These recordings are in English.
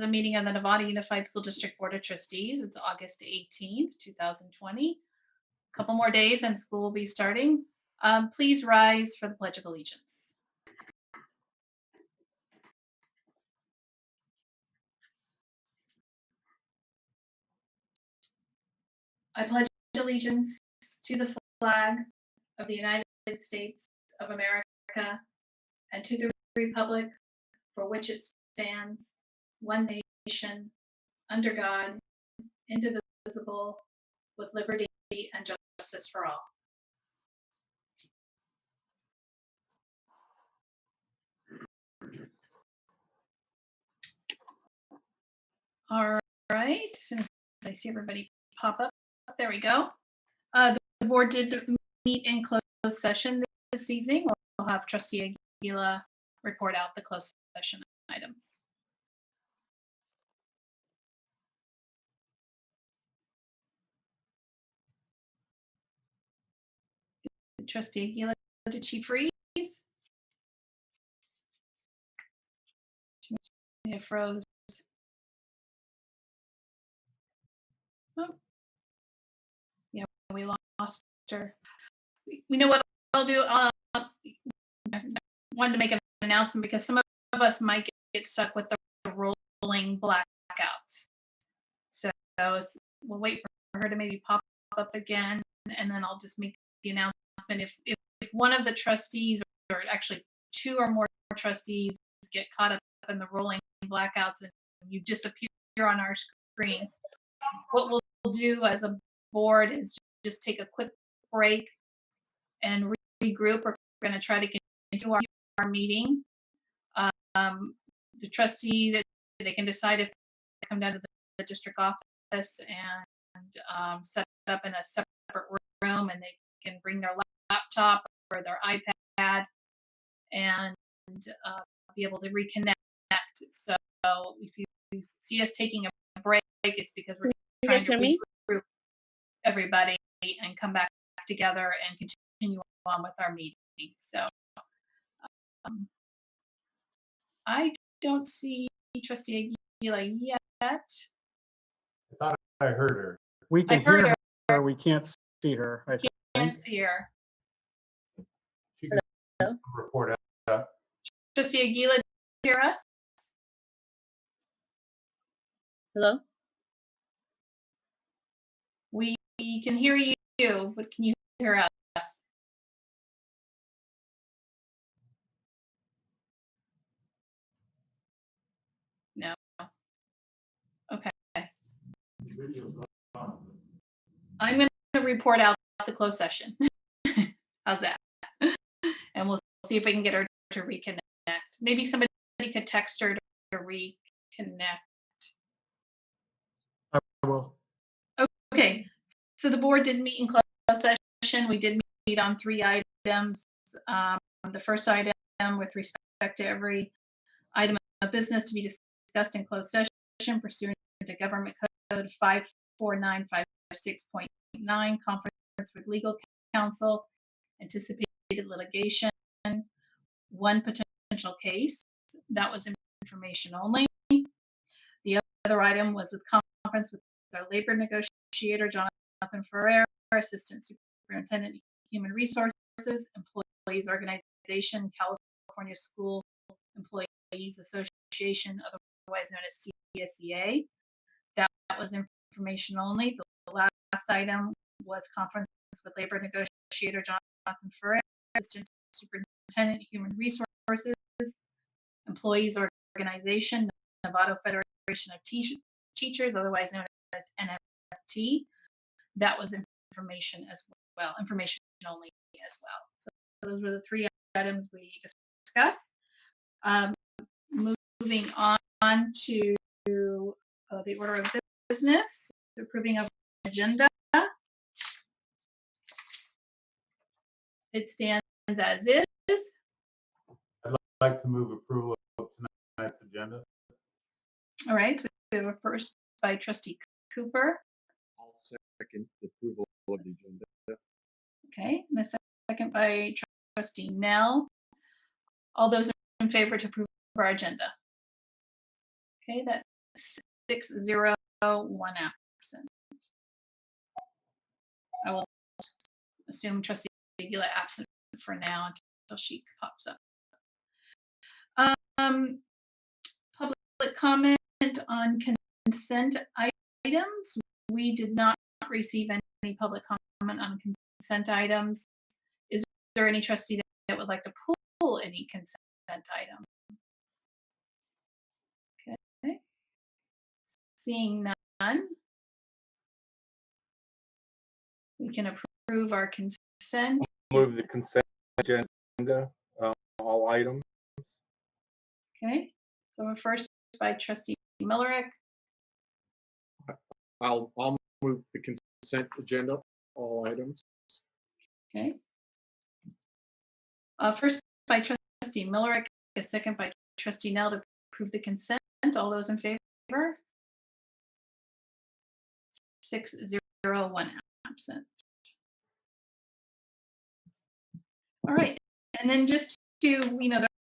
a meeting of the Nevada Unified School District Board of Trustees. It's August 18th, 2020. A couple more days and school will be starting. Please rise for the Pledge of Allegiance. I pledge allegiance to the flag of the United States of America and to the republic for which it stands, one nation, under God, indivisible, with liberty and justice for all. All right, I see everybody pop up. There we go. The board did meet in closed session this evening. We'll have Trustee Aguila report out the closed session items. Trustee Aguila, did she freeze? She may have froze. Oh. Yeah, we lost her. We know what I'll do. I wanted to make an announcement because some of us might get stuck with the rolling blackouts. So we'll wait for her to maybe pop up again, and then I'll just make the announcement. If one of the trustees, or actually two or more trustees, get caught up in the rolling blackouts and you disappear on our screen, what we'll do as a board is just take a quick break and regroup. We're going to try to get into our meeting. The trustee, they can decide if they come down to the district office and set up in a separate room, and they can bring their laptop or their iPad and be able to reconnect. So if you see us taking a break, it's because we're trying to regroup everybody and come back together and continue on with our meeting. So I don't see Trustee Aguila yet. I thought I heard her. We can hear her. We can't see her. I can't see her. She can report out. Trustee Aguila, hear us? Hello? We can hear you, but can you hear us? No. Okay. I'm going to report out the closed session. How's that? And we'll see if we can get her to reconnect. Maybe somebody could text her to reconnect. I will. Okay. So the board did meet in closed session. We did meet on 3 items. The first item with respect to every item of business to be discussed in closed session pursuant to Government Code 54956.9, conference with legal counsel, anticipated litigation, one potential case. That was information only. The other item was with conference with our labor negotiator, Jonathan Ferrer, Assistant Superintendent Human Resources, Employees Organization, California School Employees Association, otherwise known as CSEA. That was information only. The last item was conference with labor negotiator Jonathan Ferrer, Assistant Superintendent Human Resources, Employees Organization, Nevada Federation of Teachers, otherwise known as NFT. That was information as well, information only as well. So those were the 3 items we discussed. Moving on to the order of business, approving of agenda. It stands as is. I'd like to move approval of tonight's agenda. All right, so we have a first by Trustee Cooper. I'll second the approval of the agenda. Okay, and a second by Trustee Nell. All those in favor to approve our agenda? Okay, that 6-0, 1 absent. I will assume trustee Gila absent for now until she pops up. Public comment on consent items. We did not receive any public comment on consent items. Is there any trustee that would like to pull any consent item? Okay. Seeing none, we can approve our consent. Move the consent agenda, all items. Okay. So first by trustee Millerick. I'll move the consent agenda, all items. Okay. First by trustee Millerick, a second by trustee Nell to approve the consent. All those in favor? 6-0, 1 absent. All right. And then just to,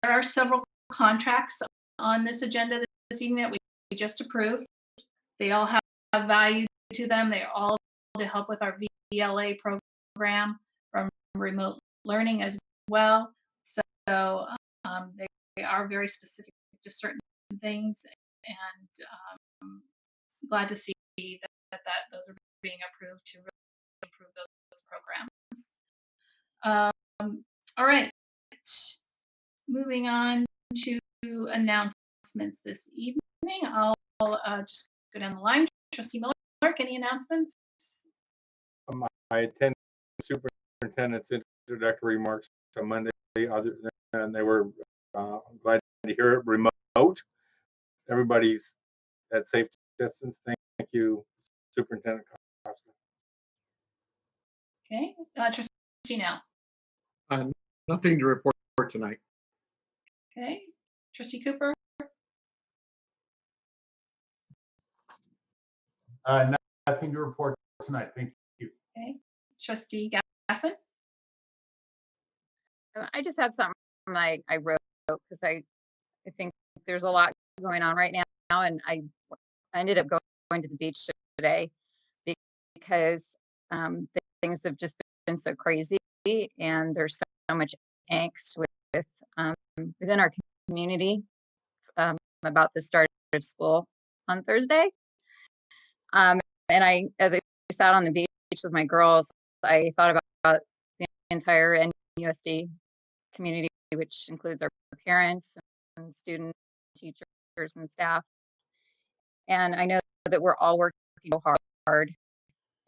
there are several contracts on this agenda this evening that we just approved. They all have value to them. They are all to help with our VLA program from remote learning as well. So they are very specific to certain things, and glad to see that those are being approved to really improve those programs. All right, moving on to announcements this evening. I'll just go down the line. Trustee Miller, any announcements? I attended the superintendent's introductory remarks on Monday. Other than they were glad to hear it remote. Everybody's at safe distance. Thank you, Superintendent Costa. Okay, trustee Nell. Nothing to report tonight. Okay, trustee Cooper. Nothing to report tonight. Thank you. Okay, trustee Gasson. I just had something I wrote because I think there's a lot going on right now, and I ended up going to the beach today because things have just been so crazy, and there's so much angst within our community about the start of school on Thursday. And as I sat on the beach with my girls, I thought about the entire NUSD community, which includes our parents and students, teachers, and staff. And I know that we're all working so hard,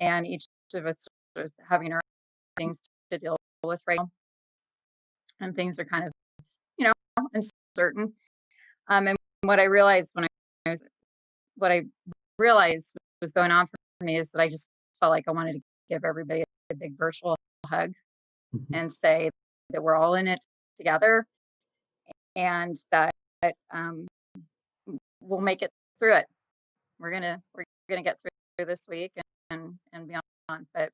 and each of us is having our things to deal with right now. And things are kind of, uncertain. And what I realized was going on for me is that I just felt like I wanted to give everybody a big virtual hug and say that we're all in it together, and that we'll make it through it. We're gonna get through this week and beyond. But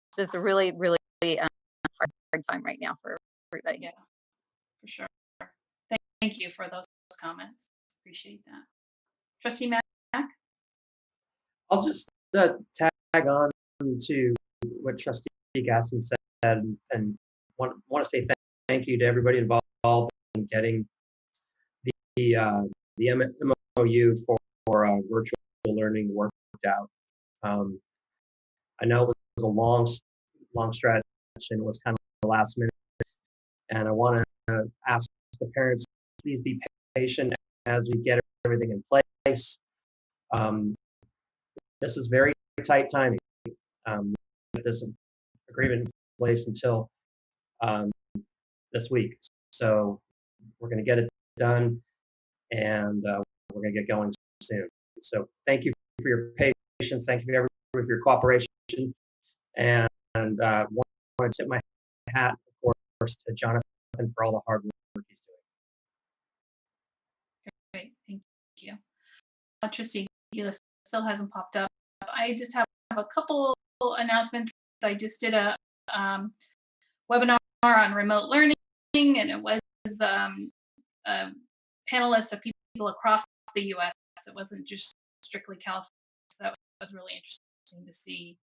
it's just a really hard time right now for everybody. Yeah, for sure. Thank you for those comments. Appreciate that. Trustee Mack. I'll just tag on to what Trustee Gasson said, and want to say thank you to everybody involved in getting the MOU for virtual learning worked out. I know it was a long stretch, and it was kind of the last minute. And I want to ask the parents, please be patient as we get everything in place. This is very tight timing. With this agreement in place until this week. So we're going to get it done, and we're going to get going soon. So thank you for your patience. Thank you for everyone for your cooperation. And want to tip my hat, of course, to Jonathan for all the hard work he's doing. Great, thank you. Trustee Gila still hasn't popped up. I just have a couple announcements. I just did a webinar on remote learning, and it was a panelist of people people across the U.S. It wasn't just strictly California. So that was really interesting to see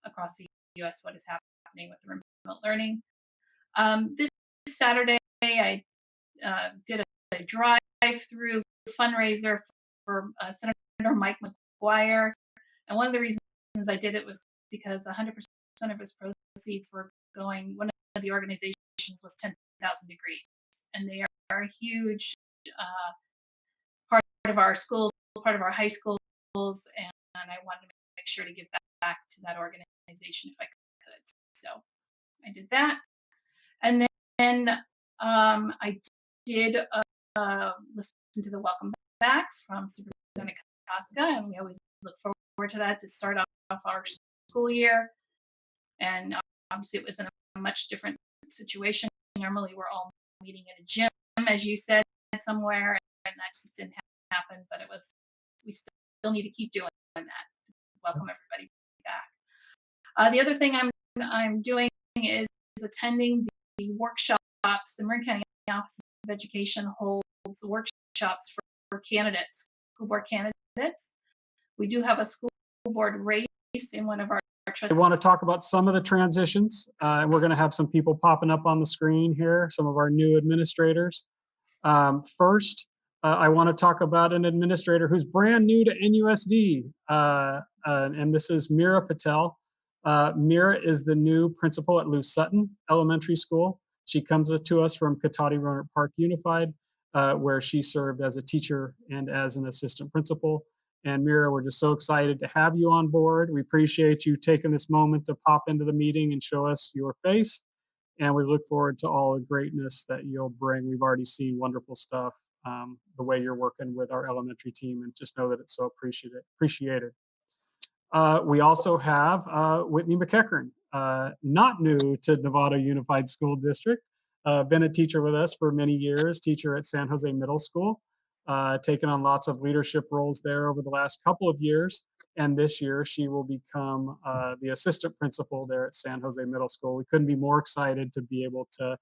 across the U.S. what is happening with the remote learning. This Saturday, I did a drive-through fundraiser for Senator Mike McGuire. And one of the reasons I did it was because 100% of his proceeds were going, one of the organizations was 10,000 Degrees. And they are a huge part of our schools, part of our high schools. And I wanted to make sure to give back to that organization if I could. So I did that. And then I did listen to the welcome back from Superintendent Kaska, and we always look forward to that to start off our school year. And obviously it was in a much different situation. Normally we're all meeting in a gym, as you said, somewhere, and that just didn't happen, but we still need to keep doing that. Welcome everybody back. The other thing I'm doing is attending the workshops. The Marin County Office of Education holds workshops for candidates, school board candidates. We do have a school board race in one of our I want to talk about some of the transitions, and we're going to have some people popping up on the screen here, some of our new administrators. First, I want to talk about an administrator who's brand new to NUSD, and this is Mira Patel. Mira is the new principal at Lou Sutton Elementary School. She comes to us from Cotati Roanoke Park Unified, where she served as a teacher and as an assistant principal. And Mira, we're just so excited to have you on board. We appreciate you taking this moment to pop into the meeting and show us your face. And we look forward to all the greatness that you'll bring. We've already seen wonderful stuff, the way you're working with our elementary team, and just know that it's so appreciated. We also have Whitney McEachern, not new to Nevada Unified School District, been a teacher with us for many years, teacher at San Jose Middle School, taken on lots of leadership roles there over the last couple of years. And this year she will become the assistant principal there at San Jose Middle School. We couldn't be more excited to be able to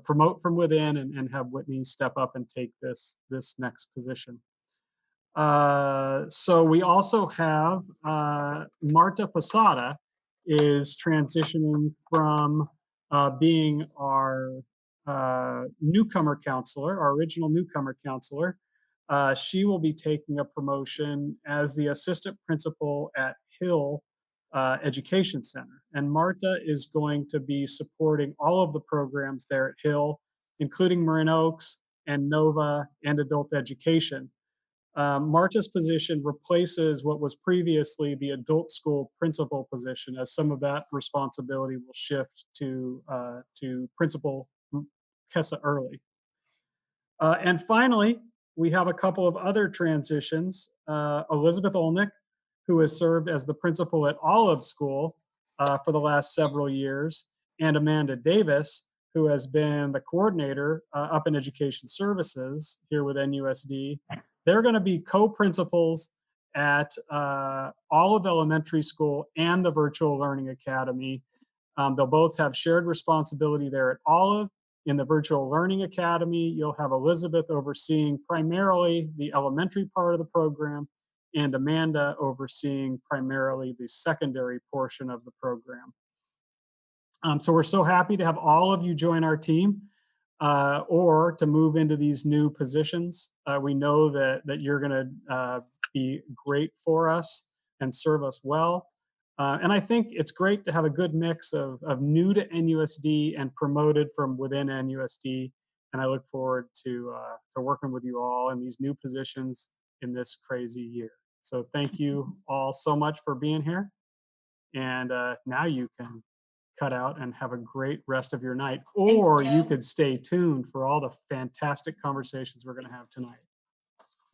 promote from within and have Whitney step up and take this next position. So we also have Marta Posada is transitioning from being our newcomer counselor, our original newcomer counselor. She will be taking a promotion as the assistant principal at Hill Education Center. And Marta is going to be supporting all of the programs there at Hill, including Marin Oaks and Nova and adult education. Marta's position replaces what was previously the adult school principal position, as some of that responsibility will shift to Principal Kessa Early. And finally, we have a couple of other transitions. Elizabeth Olnick, who has served as the principal at Olive School for the last several years, and Amanda Davis, who has been the coordinator up in education services here with NUSD. They're going to be co-principals at Olive Elementary School and the Virtual Learning Academy. They'll both have shared responsibility there at Olive. In the Virtual Learning Academy, you'll have Elizabeth overseeing primarily the elementary part of the program and Amanda overseeing primarily the secondary portion of the program. So we're so happy to have all of you join our team or to move into these new positions. We know that you're going to be great for us and serve us well. And I think it's great to have a good mix of new to NUSD and promoted from within NUSD. And I look forward to working with you all in these new positions in this crazy year. So thank you all so much for being here. And now you can cut out and have a great rest of your night, or you could stay tuned for all the fantastic conversations we're going to have tonight.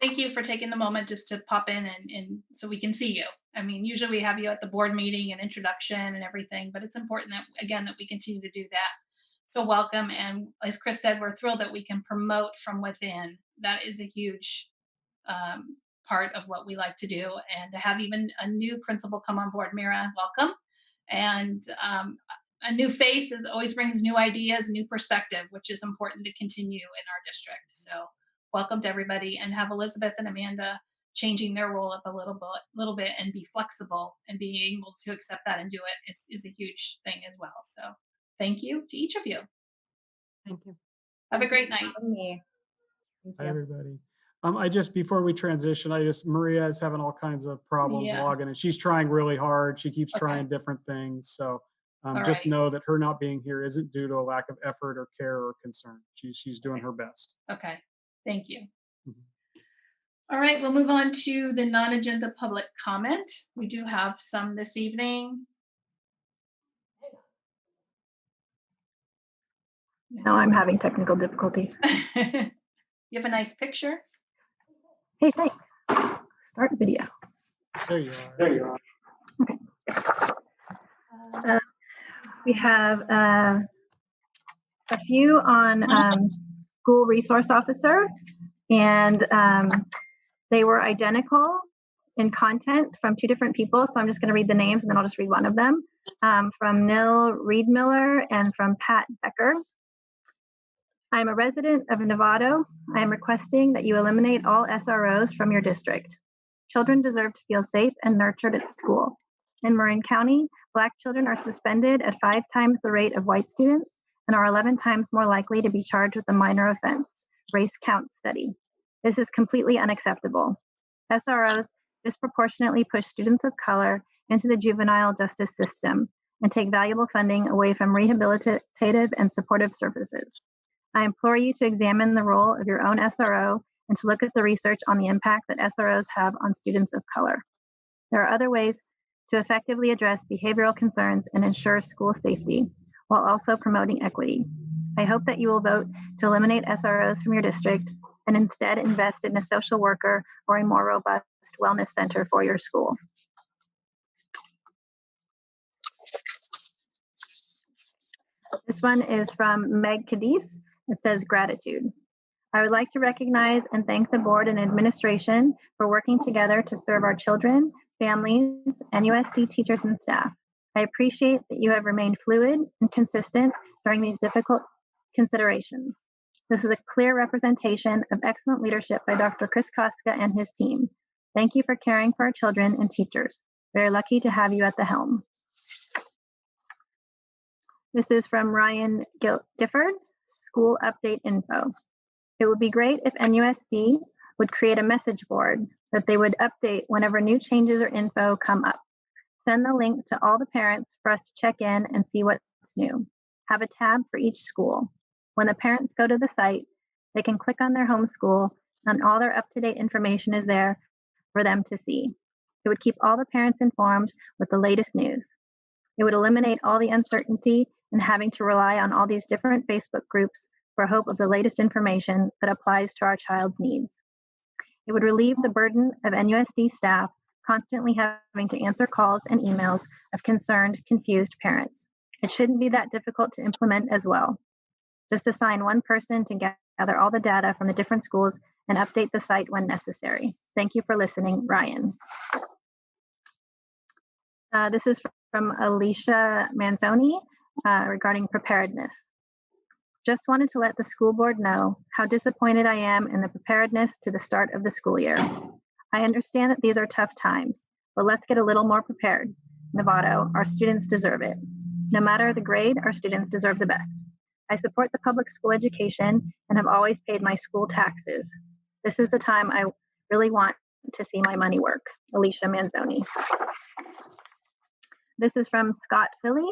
Thank you for taking the moment just to pop in and so we can see you. I mean, usually we have you at the board meeting and introduction and everything, but it's important that, again, that we continue to do that. So welcome. And as Chris said, we're thrilled that we can promote from within. That is a huge part of what we like to do. And to have even a new principal come on board, Mira, welcome. And a new face always brings new ideas, new perspective, which is important to continue in our district. So welcomed everybody, and have Elizabeth and Amanda changing their role up a little bit and be flexible and being able to accept that and do it is a huge thing as well. So thank you to each of you. Thank you. Have a great night. Me. Thank Hi, you. everybody. Before we transition, Maria is having all kinds of problems Yeah. logging, and she's trying really hard. She keeps Okay. trying different things. So All just right. know that her not being here isn't due to a lack of effort or care or concern. She's doing her best. Okay, thank you. Mhm. All right, we'll move on to the non-agenda public comment. We do have some this evening. No, I'm having technical difficulties. You have a nice picture. Hey, thanks. Start video. There you are. There you are. We have a few on school resource officer, and they were identical in content from two different people. So I'm just going to read the names, and then I'll just read one of them. From Nil Reedmiller and from Pat Becker. I'm a resident of Novato. I am requesting that you eliminate all SROs from your district. Children deserve to feel safe and nurtured at school. In Marin County, Black children are suspended at 5 times the rate of white students and are 11 times more likely to be charged with a minor offense, race count study. This is completely unacceptable. SROs disproportionately push students of color into the juvenile justice system and take valuable funding away from rehabilitative and supportive services. I implore you to examine the role of your own SRO and to look at the research on the impact that SROs have on students of color. There are other ways to effectively address behavioral concerns and ensure school safety while also promoting equity. I hope that you will vote to eliminate SROs from your district and instead invest in a social worker or a more robust wellness center for your school. This one is from Meg Cadiz. It says gratitude. I would like to recognize and thank the board and administration for working together to serve our children, families, NUSD teachers and staff. I appreciate that you have remained fluid and consistent during these difficult considerations. This is a clear representation of excellent leadership by Dr. Chris Koska and his team. Thank you for caring for our children and teachers. Very lucky to have you at the helm. This is from Ryan Gifford, School Update Info. It would be great if NUSD would create a message board that they would update whenever new changes or info come up. Send the link to all the parents for us to check in and see what's new. Have a tab for each school. When the parents go to the site, they can click on their home school and all their up-to-date information is there for them to see. It would keep all the parents informed with the latest news. It would eliminate all the uncertainty and having to rely on all these different Facebook groups for hope of the latest information that applies to our child's needs. It would relieve the burden of NUSD staff constantly having to answer calls and emails of concerned, confused parents. It shouldn't be that difficult to implement as well. Just assign one person to gather all the data from the different schools and update the site when necessary. Thank you for listening, Ryan. This is from Alicia Manzoni regarding preparedness. Just wanted to let the school board know how disappointed I am in the preparedness to the start of the school year. I understand that these are tough times, but let's get a little more prepared. Novato, our students deserve it. No matter the grade, our students deserve the best. I support the public school education and have always paid my school taxes. This is the time I really want to see my money work. Alicia Manzoni. This is from Scott Philly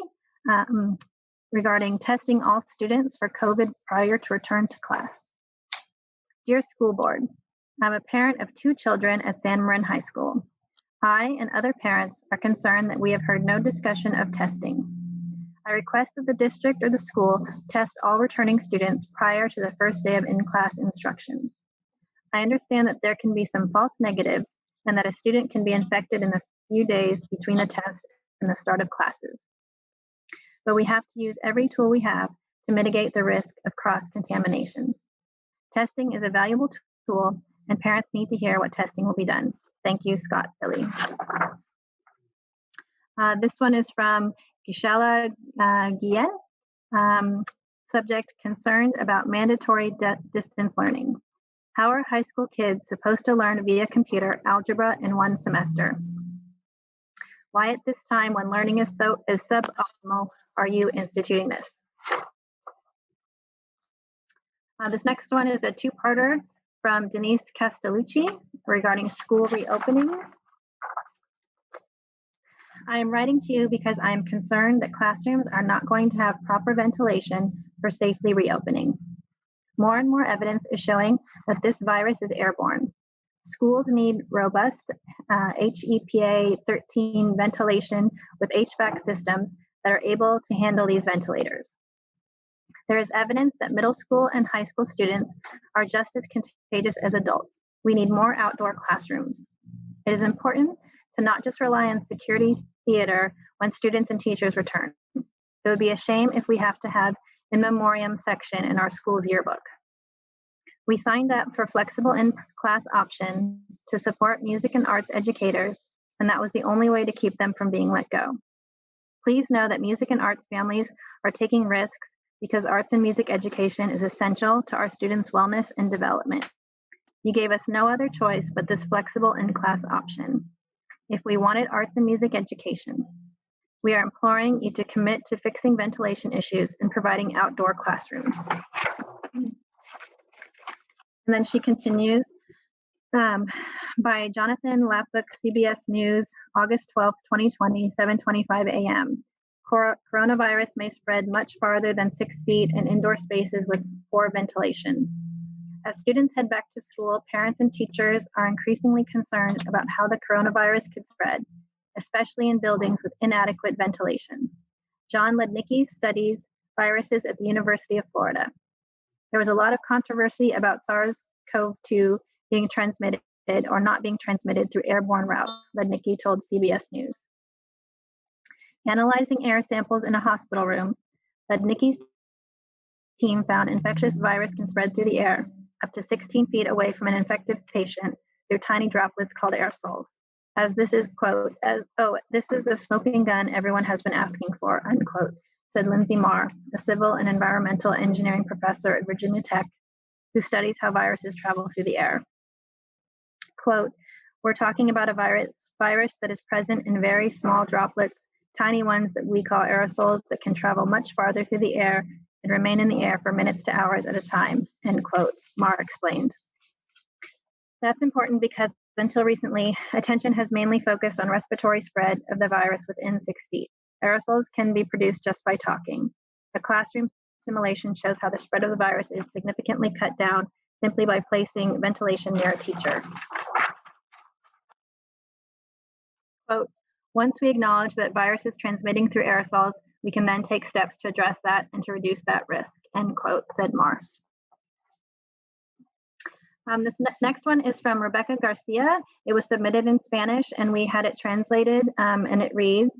regarding testing all students for COVID prior to return to class. Dear school board, I'm a parent of 2 children at San Marin High School. I and other parents are concerned that we have heard no discussion of testing. I request that the district or the school test all returning students prior to the first day of in-class instruction. I understand that there can be some false negatives and that a student can be infected in the few days between the test and the start of classes. But we have to use every tool we have to mitigate the risk of cross-contamination. Testing is a valuable tool, and parents need to hear what testing will be done. Thank you, Scott Philly. This one is from Gisela Guillen. Subject, concerned about mandatory distance learning. How are high school kids supposed to learn via computer algebra in one semester? Why at this time when learning is suboptimal are you instituting this? This next one is a two-parter from Denise Castellucci regarding school reopening. I am writing to you because I am concerned that classrooms are not going to have proper ventilation for safely reopening. More and more evidence is showing that this virus is airborne. Schools need robust HEPA 13 ventilation with HVAC systems that are able to handle these ventilators. There is evidence that middle school and high school students are just as contagious as adults. We need more outdoor classrooms. It is important to not just rely on security theater when students and teachers return. It would be a shame if we have to have in memoriam section in our school's yearbook. We signed up for flexible in-class option to support music and arts educators, and that was the only way to keep them from being let go. Please know that music and arts families are taking risks because arts and music education is essential to our students' wellness and development. You gave us no other choice but this flexible in-class option. If we wanted arts and music education, we are imploring you to commit to fixing ventilation issues and providing outdoor classrooms. And then she continues by Jonathan Lapuk, CBS News, August 12, 2020, 7:25 a.m. Coronavirus may spread much farther than 6 feet in indoor spaces with poor ventilation. As students head back to school, parents and teachers are increasingly concerned about how the coronavirus could spread, especially in buildings with inadequate ventilation. John Lednicki studies viruses at the University of Florida. There was a lot of controversy about SARS-CoV-2 being transmitted or not being transmitted through airborne routes, Lednicki told CBS News. Analyzing air samples in a hospital room, Lednicki's team found infectious virus can spread through the air up to 16 feet away from an infected patient through tiny droplets called aerosols. As this is, quote, this is the smoking gun everyone has been asking for, unquote, said Lindsay Marr, a civil and environmental engineering professor at Virginia Tech, who studies how viruses travel through the air. Quote, we're talking about a virus that is present in very small droplets, tiny ones that we call aerosols that can travel much farther through the air and remain in the air for minutes to hours at a time, end quote, Marr explained. That's important because until recently, attention has mainly focused on respiratory spread of the virus within 6 feet. Aerosols can be produced just by talking. A classroom simulation shows how the spread of the virus is significantly cut down simply by placing ventilation near a teacher. Quote, once we acknowledge that virus is transmitting through aerosols, we can then take steps to address that and to reduce that risk, end quote, said Marr. This next one is from Rebecca Garcia. It was submitted in Spanish and we had it translated and it reads,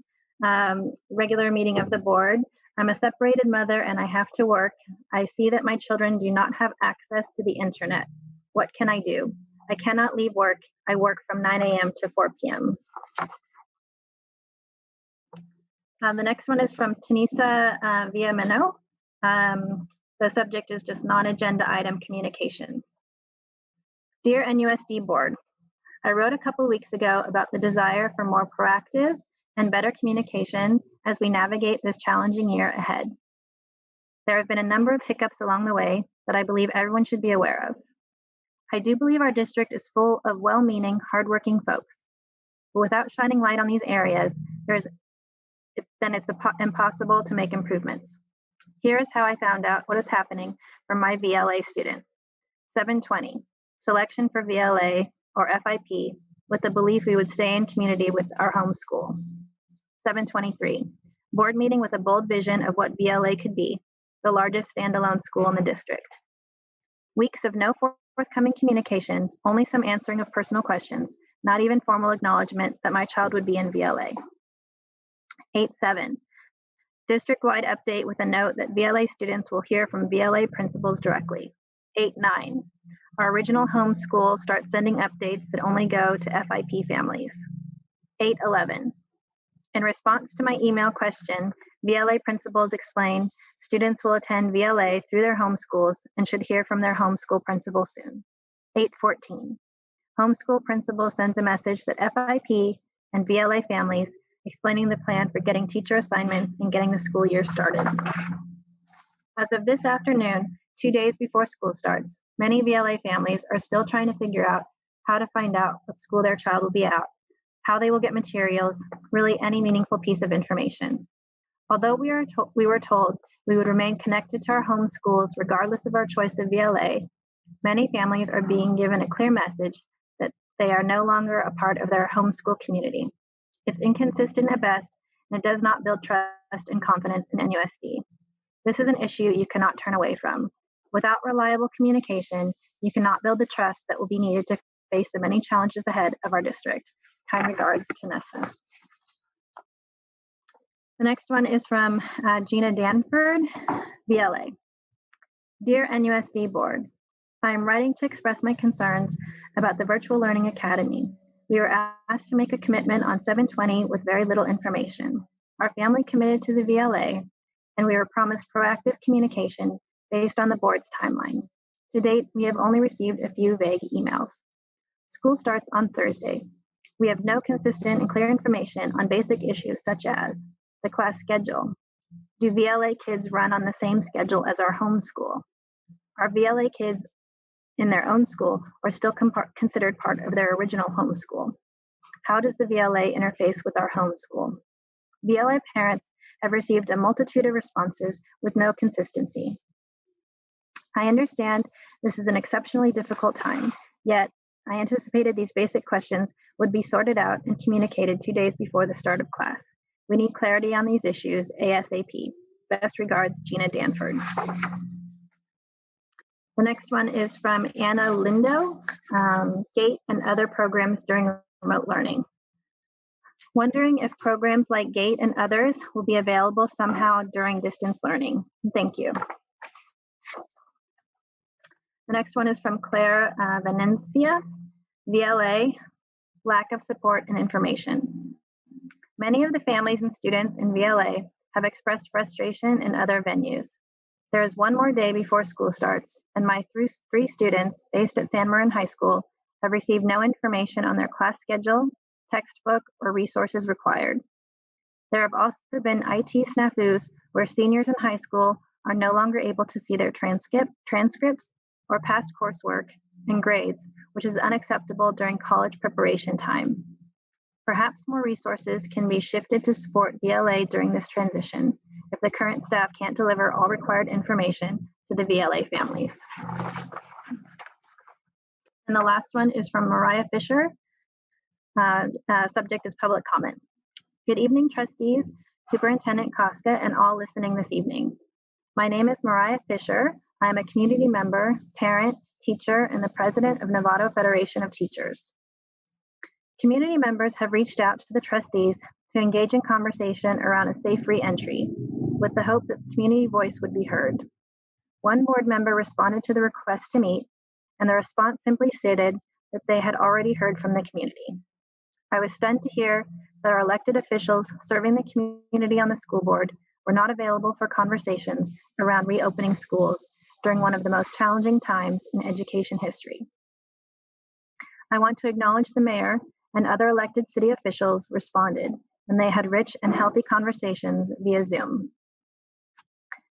regular meeting of the board. I'm a separated mother and I have to work. I see that my children do not have access to the internet. What can I do? I cannot leave work. I work from 9 a.m. to 4 p.m. The next one is from Tanisa Villameno. The subject is just non-agenda item communication. Dear NUSD board, I wrote a couple weeks ago about the desire for more proactive and better communication as we navigate this challenging year ahead. There have been a number of hiccups along the way that I believe everyone should be aware of. I do believe our district is full of well-meaning, hardworking folks. But without shining light on these areas, it's impossible to make improvements. Here is how I found out what is happening for my VLA student. 720, selection for VLA or FIP with the belief we would stay in community with our home school. 723, board meeting with a bold vision of what VLA could be, the largest standalone school in the district. Weeks of no forthcoming communication, only some answering of personal questions, not even formal acknowledgement that my child would be in VLA. 8-7, district-wide update with a note that VLA students will hear from VLA principals directly. 8-9, our original home school starts sending updates that only go to FIP families. 8-11, in response to my email question, VLA principals explain students will attend VLA through their home schools and should hear from their home school principal soon. 8:14. Homeschool principal sends a message that FIP and VLA families explaining the plan for getting teacher assignments and getting the school year started. As of this afternoon, 2 days before school starts, many VLA families are still trying to figure out how to find out what school their child will be at, how they will get materials, really any meaningful piece of information. Although we were told we would remain connected to our home schools regardless of our choice of VLA, many families are being given a clear message that they are no longer a part of their homeschool community. It's inconsistent at best, and it does not build trust and confidence in NUSD. This is an issue you cannot turn away from. Without reliable communication, you cannot build the trust that will be needed to face the many challenges ahead of our district. Kind regards, Tanessa. The next one is from Gina Danford, VLA. Dear NUSD Board, I am writing to express my concerns about the Virtual Learning Academy. We were asked to make a commitment on 7/20 with very little information. Our family committed to the VLA, and we were promised proactive communication based on the board's timeline. To date, we have only received a few vague emails. School starts on Thursday. We have no consistent and clear information on basic issues such as the class schedule. Do VLA kids run on the same schedule as our home school? Are VLA kids in their own school or still considered part of their original home school? How does the VLA interface with our home school? VLA parents have received a multitude of responses with no consistency. I understand this is an exceptionally difficult time, yet I anticipated these basic questions would be sorted out and communicated 2 days before the start of class. We need clarity on these issues ASAP. Best regards, Gina Danford. The next one is from Anna Lindo, GATE and other programs during remote learning. Wondering if programs like GATE and others will be available somehow during distance learning. Thank you. The next one is from Claire Venencia, VLA, lack of support and information. Many of the families and students in VLA have expressed frustration in other venues. There is one more day before school starts, and my three students based at San Marin High School have received no information on their class schedule, textbook, or resources required. There have also been IT snafus where seniors in high school are no longer able to see their transcripts or past coursework and grades, which is unacceptable during college preparation time. Perhaps more resources can be shifted to support VLA during this transition if the current staff can't deliver all required information to the VLA families. And the last one is from Mariah Fisher. Subject is public comment. Good evening, trustees, Superintendent Koska, and all listening this evening. My name is Mariah Fisher. I am a community member, parent, teacher, and the president of Novato Federation of Teachers. Community members have reached out to the trustees to engage in conversation around a safe re-entry with the hope that the community voice would be heard. One board member responded to the request to meet, and the response simply stated that they had already heard from the community. I was stunned to hear that our elected officials serving the community on the school board were not available for conversations around reopening schools during one of the most challenging times in education history. I want to acknowledge the mayor and other elected city officials responded, and they had rich and healthy conversations via Zoom.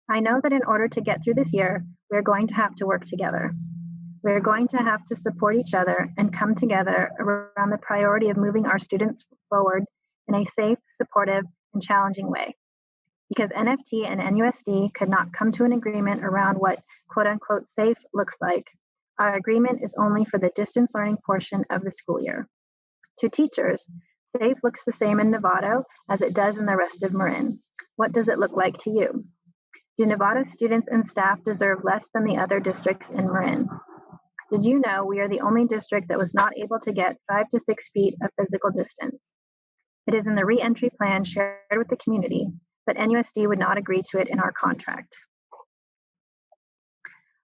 I know that in order to get through this year, we are going to have to work together. We are going to have to support each other and come together around the priority of moving our students forward in a safe, supportive, and challenging way. Because NFT and NUSD could not come to an agreement around what quote unquote safe looks like, our agreement is only for the distance learning portion of the school year. To teachers, safe looks the same in Novato as it does in the rest of Marin. What does it look like to you? Do Novato students and staff deserve less than the other districts in Marin? Did you know we are the only district that was not able to get 5 to 6 feet of physical distance? It is in the re-entry plan shared with the community, but NUSD would not agree to it in our contract.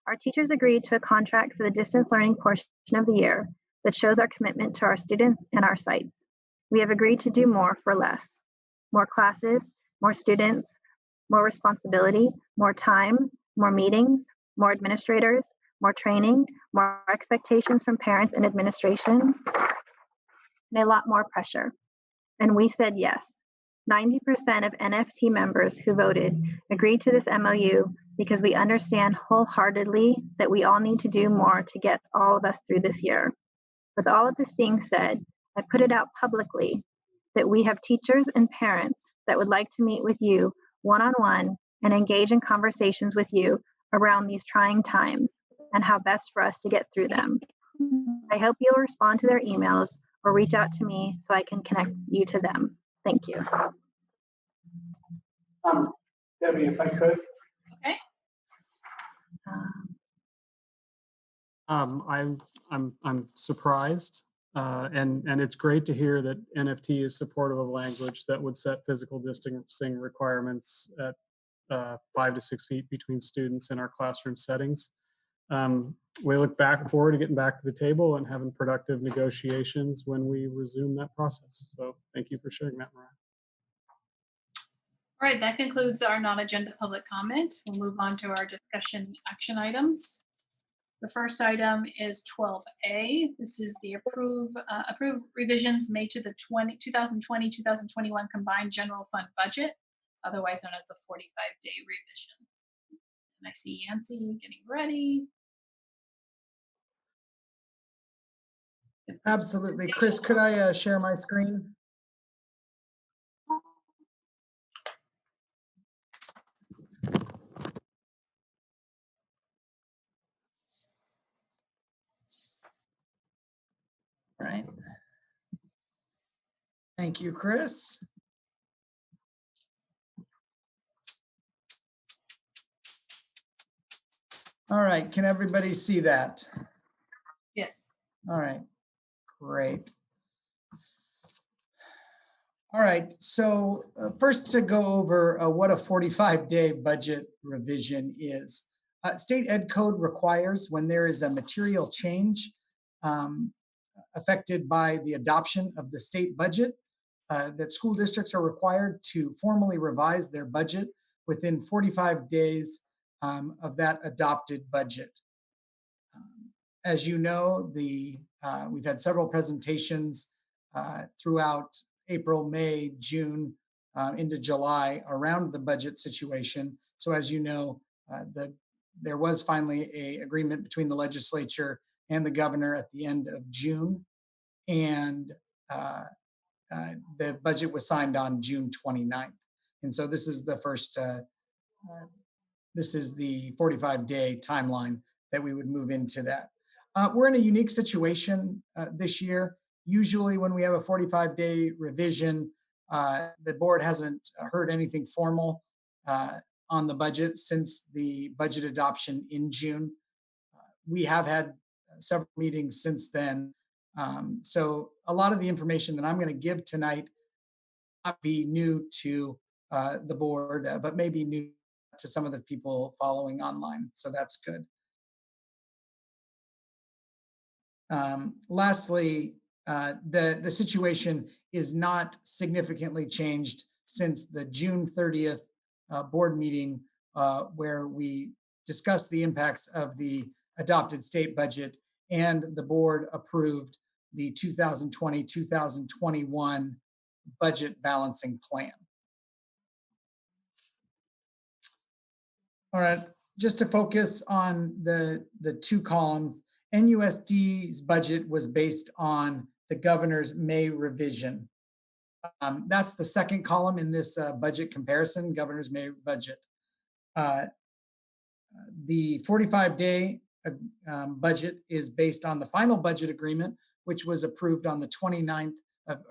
Our teachers agreed to a contract for the distance learning portion of the year that shows our commitment to our students and our sites. We have agreed to do more for less. More classes, more students, more responsibility, more time, more meetings, more administrators, more training, more expectations from parents and administration, and a lot more pressure. And we said yes. 90% of NFT members who voted agreed to this MOU because we understand wholeheartedly that we all need to do more to get all of us through this year. With all of this being said, I put it out publicly that we have teachers and parents that would like to meet with you one-on-one and engage in conversations with you around these trying times and how best for us to get through them. I hope you'll respond to their emails or reach out to me so I can connect you to them. Thank you. Debbie, if I could. Okay. I'm surprised, and it's great to hear that NFT is supportive of language that would set physical distancing requirements at 5 to 6 feet between students in our classroom settings. We look forward to getting back to the table and having productive negotiations when we resume that process. So thank you for sharing that, Marin. All right, that concludes our non-agenda public comment. We'll move on to our discussion action items. The first item is 12A. This is the approve revisions made to the 2020-2021 combined general fund budget, otherwise known as the 45-day revision. And I see Yancy getting ready. Absolutely. Chris, could I share my screen? All right. Thank you, Chris. All right, can everybody see that? Yes. All right, great. All right, so first to go over what a 45-day budget revision is. State Ed Code requires when there is a material change affected by the adoption of the state budget, that school districts are required to formally revise their budget within 45 days of that adopted budget. As you know, we've had several presentations throughout April, May, June, into July around the budget situation. So as you know, there was finally an agreement between the legislature and the governor at the end of June, and the budget was signed on June 29th. And so this is the first, this is the 45-day timeline that we would move into that. We're in a unique situation this year. Usually when we have a 45-day revision, the board hasn't heard anything formal on the budget since the budget adoption in June. We have had several meetings since then. So a lot of the information that I'm going to give tonight will not be new to the board, but maybe new to some of the people following online. So that's good. Lastly, the situation is not significantly changed since the June 30th board meeting where we discussed the impacts of the adopted state budget and the board approved the 2020-2021 budget balancing plan. All right, just to focus on the two columns, NUSD's budget was based on the governor's May revision. That's the second column in this budget comparison, governor's May budget. The 45-day budget is based on the final budget agreement, which was approved on the 29th,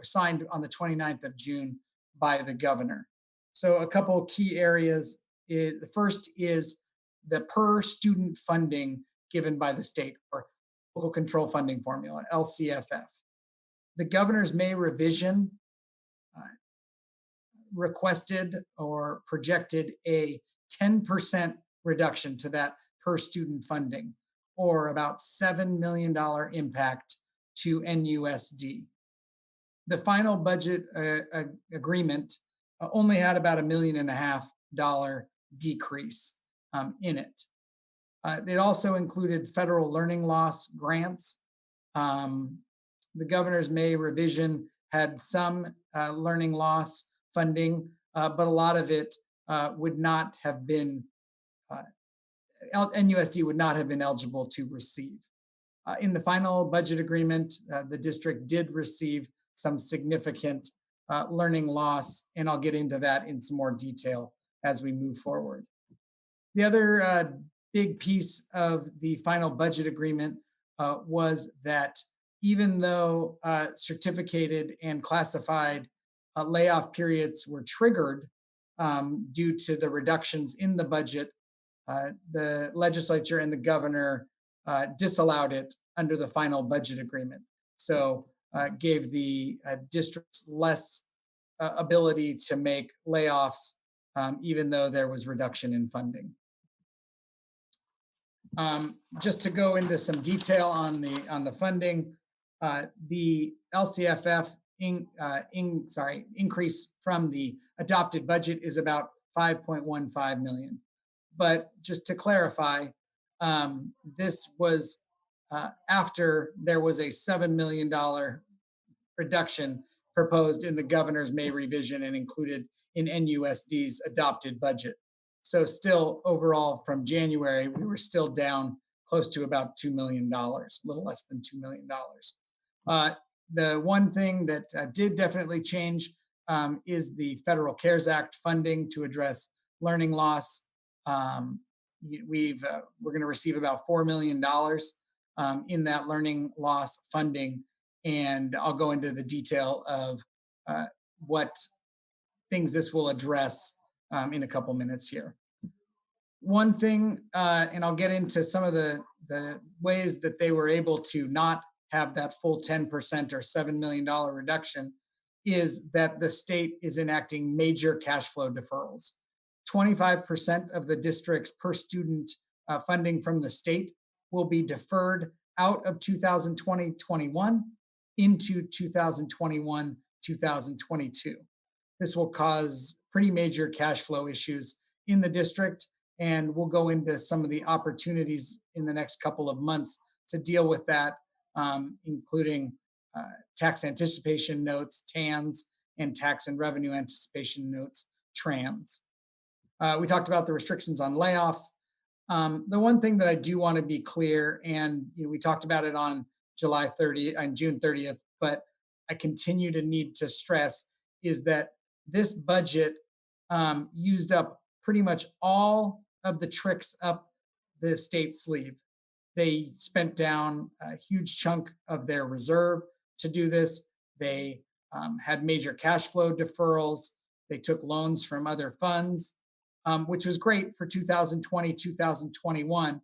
signed on the 29th of June by the governor. So a couple of key areas. The first is the per student funding given by the state, or local control funding formula, LCFF. The governor's May revision requested or projected a 10% reduction to that per student funding, or about $7 million impact to NUSD. The final budget agreement only had about $1.5 million decrease in it. It also included federal learning loss grants. The governor's May revision had some learning loss funding, but a lot of it would not have been, NUSD would not have been eligible to receive. In the final budget agreement, the district did receive some significant learning loss, and I'll get into that in some more detail as we move forward. The other big piece of the final budget agreement was that even though certificated and classified layoff periods were triggered due to the reductions in the budget, the legislature and the governor disallowed it under the final budget agreement. So gave the districts less ability to make layoffs, even though there was reduction in funding. Just to go into some detail on the funding, the LCFF increase from the adopted budget is about 5.15 million. But just to clarify, this was after there was a $7 million reduction proposed in the governor's May revision and included in NUSD's adopted budget. So still overall from January, we were still down close to about $2 million, a little less than $2 million. The one thing that did definitely change is the Federal CARES Act funding to address learning loss. We're going to receive about $4 million in that learning loss funding, and I'll go into the detail of what things this will address in a couple minutes here. One thing, and I'll get into some of the ways that they were able to not have that full 10% or $7 million reduction, is that the state is enacting major cash flow deferrals. 25% of the district's per student funding from the state will be deferred out of 2020-21 into 2021-2022. This will cause pretty major cash flow issues in the district, and we'll go into some of the opportunities in the next couple of months to deal with that, including tax anticipation notes, TANs, and tax and revenue anticipation notes, TRANs. We talked about the restrictions on layoffs. The one thing that I do want to be clear, and we talked about it on June 30th, but I continue to need to stress, is that this budget used up pretty much all of the tricks up the state's sleeve. They spent down a huge chunk of their reserve to do this. They had major cash flow deferrals. They took loans from other funds, which was great for 2020, 2021,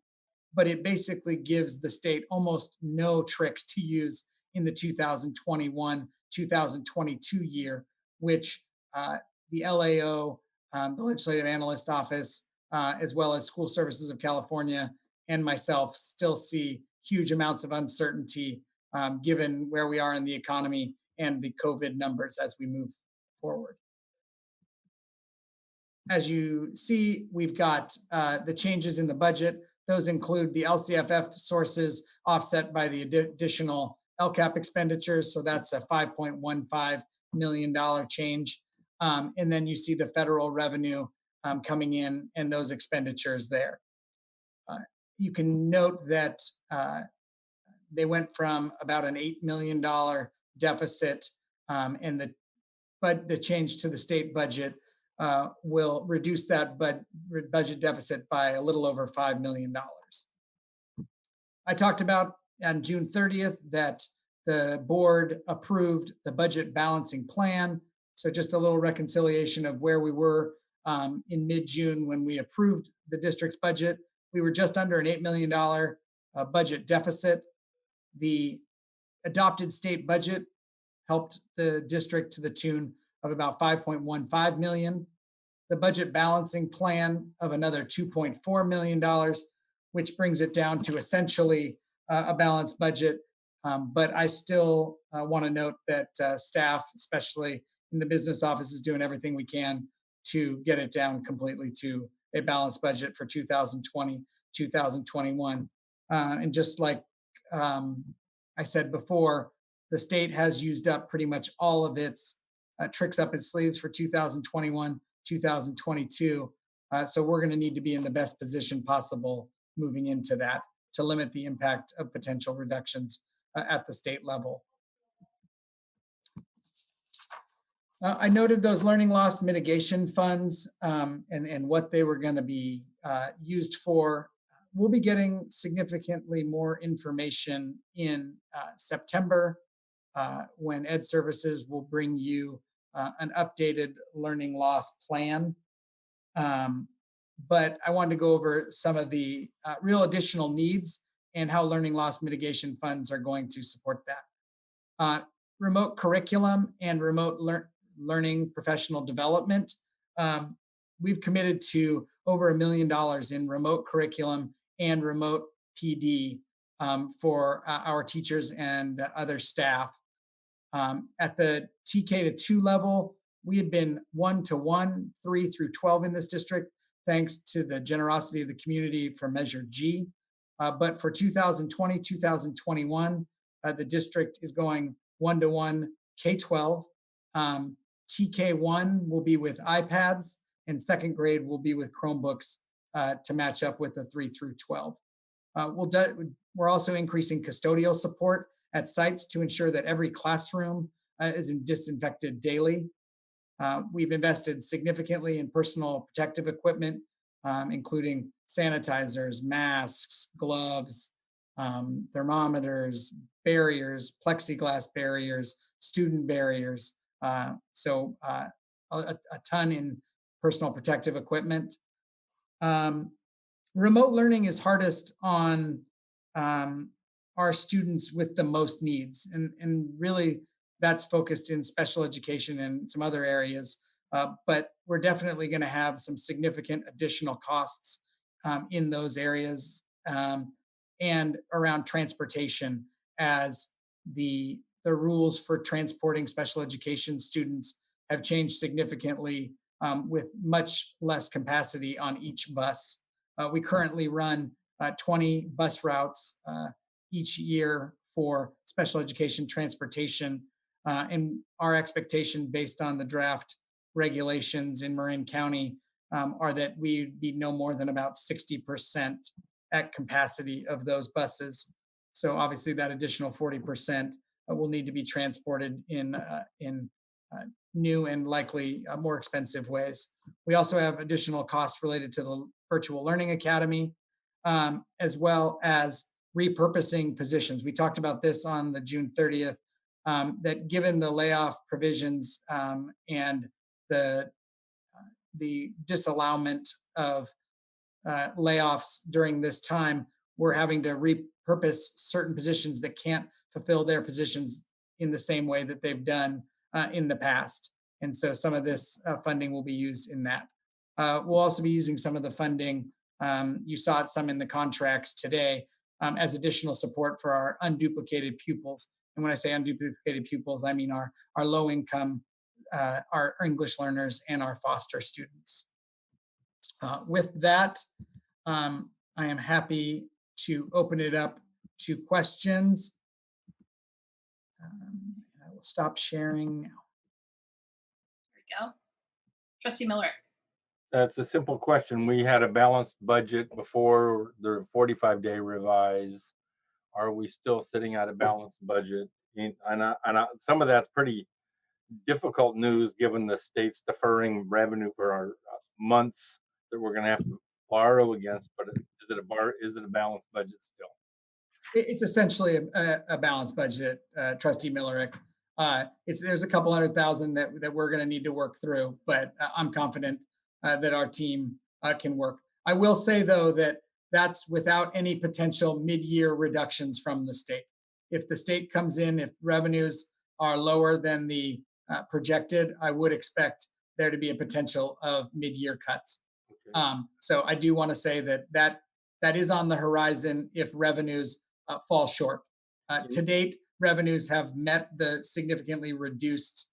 but it basically gives the state almost no tricks to use in the 2021, 2022 year, which the LAO, the Legislative Analyst Office, as well as School Services of California and myself still see huge amounts of uncertainty given where we are in the economy and the COVID numbers as we move forward. As you see, we've got the changes in the budget. Those include the LCFF sources offset by the additional LCAP expenditures. So that's a $5.15 million change. And then you see the federal revenue coming in and those expenditures there. You can note that they went from about an $8 million deficit, and the change to the state budget will reduce that budget deficit by a little over $5 million. I talked about on June 30th that the board approved the budget balancing plan. So just a little reconciliation of where we were in mid-June when we approved the district's budget. We were just under an $8 million budget deficit. The adopted state budget helped the district to the tune of about $5.15 million. The budget balancing plan of another $2.4 million, which brings it down to essentially a balanced budget. But I still want to note that staff, especially in the business office, is doing everything we can to get it down completely to a balanced budget for 2020, 2021. And just like I said before, the state has used up pretty much all of its tricks up its sleeves for 2021, 2022. So we're going to need to be in the best position possible moving into that to limit the impact of potential reductions at the state level. I noted those learning loss mitigation funds and what they were going to be used for. We'll be getting significantly more information in September when Ed Services will bring you an updated learning loss plan. But I wanted to go over some of the real additional needs and how learning loss mitigation funds are going to support that. Remote curriculum and remote learning professional development. We've committed to over $1 million in remote curriculum and remote PD for our teachers and other staff. At the TK to 2 level, we had been 1-to-1, 3 through 12 in this district, thanks to the generosity of the community for Measure G. But for 2020, 2021, the district is going 1-to-1 K-12. TK1 will be with iPads, and second grade will be with Chromebooks to match up with the 3 through 12. We're also increasing custodial support at sites to ensure that every classroom is disinfected daily. We've invested significantly in personal protective equipment, including sanitizers, masks, gloves, thermometers, barriers, plexiglass barriers, student barriers. So a ton in personal protective equipment. Remote learning is hardest on our students with the most needs, and really that's focused in special education and some other areas. But we're definitely going to have some significant additional costs in those areas and around transportation, as the rules for transporting special education students have changed significantly with much less capacity on each bus. We currently run 20 bus routes each year for special education transportation. And our expectation based on the draft regulations in Marin County are that we'd be no more than about 60% at capacity of those buses. So obviously that additional 40% will need to be transported in new and likely more expensive ways. We also have additional costs related to the Virtual Learning Academy, as well as repurposing positions. We talked about this on the June 30th, that given the layoff provisions and the disallowment of layoffs during this time, we're having to repurpose certain positions that can't fulfill their positions in the same way that they've done in the past. And so some of this funding will be used in that. We'll also be using some of the funding, you saw some in the contracts today, as additional support for our unduplicated pupils. And when I say unduplicated pupils, I mean our low income, our English learners and our foster students. With that, I am happy to open it up to questions. I will stop sharing now. There we go. Trustee Miller. That's a simple question. We had a balanced budget before the 45-day revise. Are we still sitting at a balanced budget? Some of that's pretty difficult news given the state's deferring revenue for our months that we're going to have to borrow against. But is it a balanced budget still? It's essentially a balanced budget, Trustee Millerick. There's a couple $100,000 that we're going to need to work through, but I'm confident that our team can work. I will say though that that's without any potential mid-year reductions from the state. If the state comes in, if revenues are lower than the projected, I would expect there to be a potential of mid-year cuts. Okay. So I do want to say that is on the horizon if revenues fall short. To date, revenues have met the significantly reduced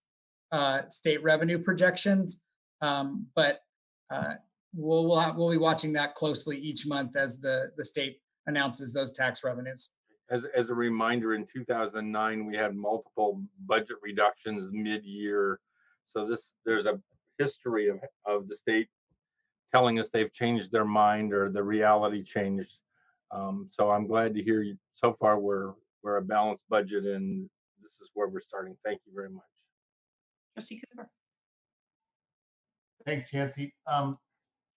state revenue projections, but we'll be watching that closely each month as the state announces those tax revenues. As a reminder, in 2009, we had multiple budget reductions mid-year. So there's a history of the state telling us they've changed their mind or the reality changed. So I'm glad to hear so far we're a balanced budget, and this is where we're starting. Thank you very much. Trustee Cooper. Thanks, Yancy.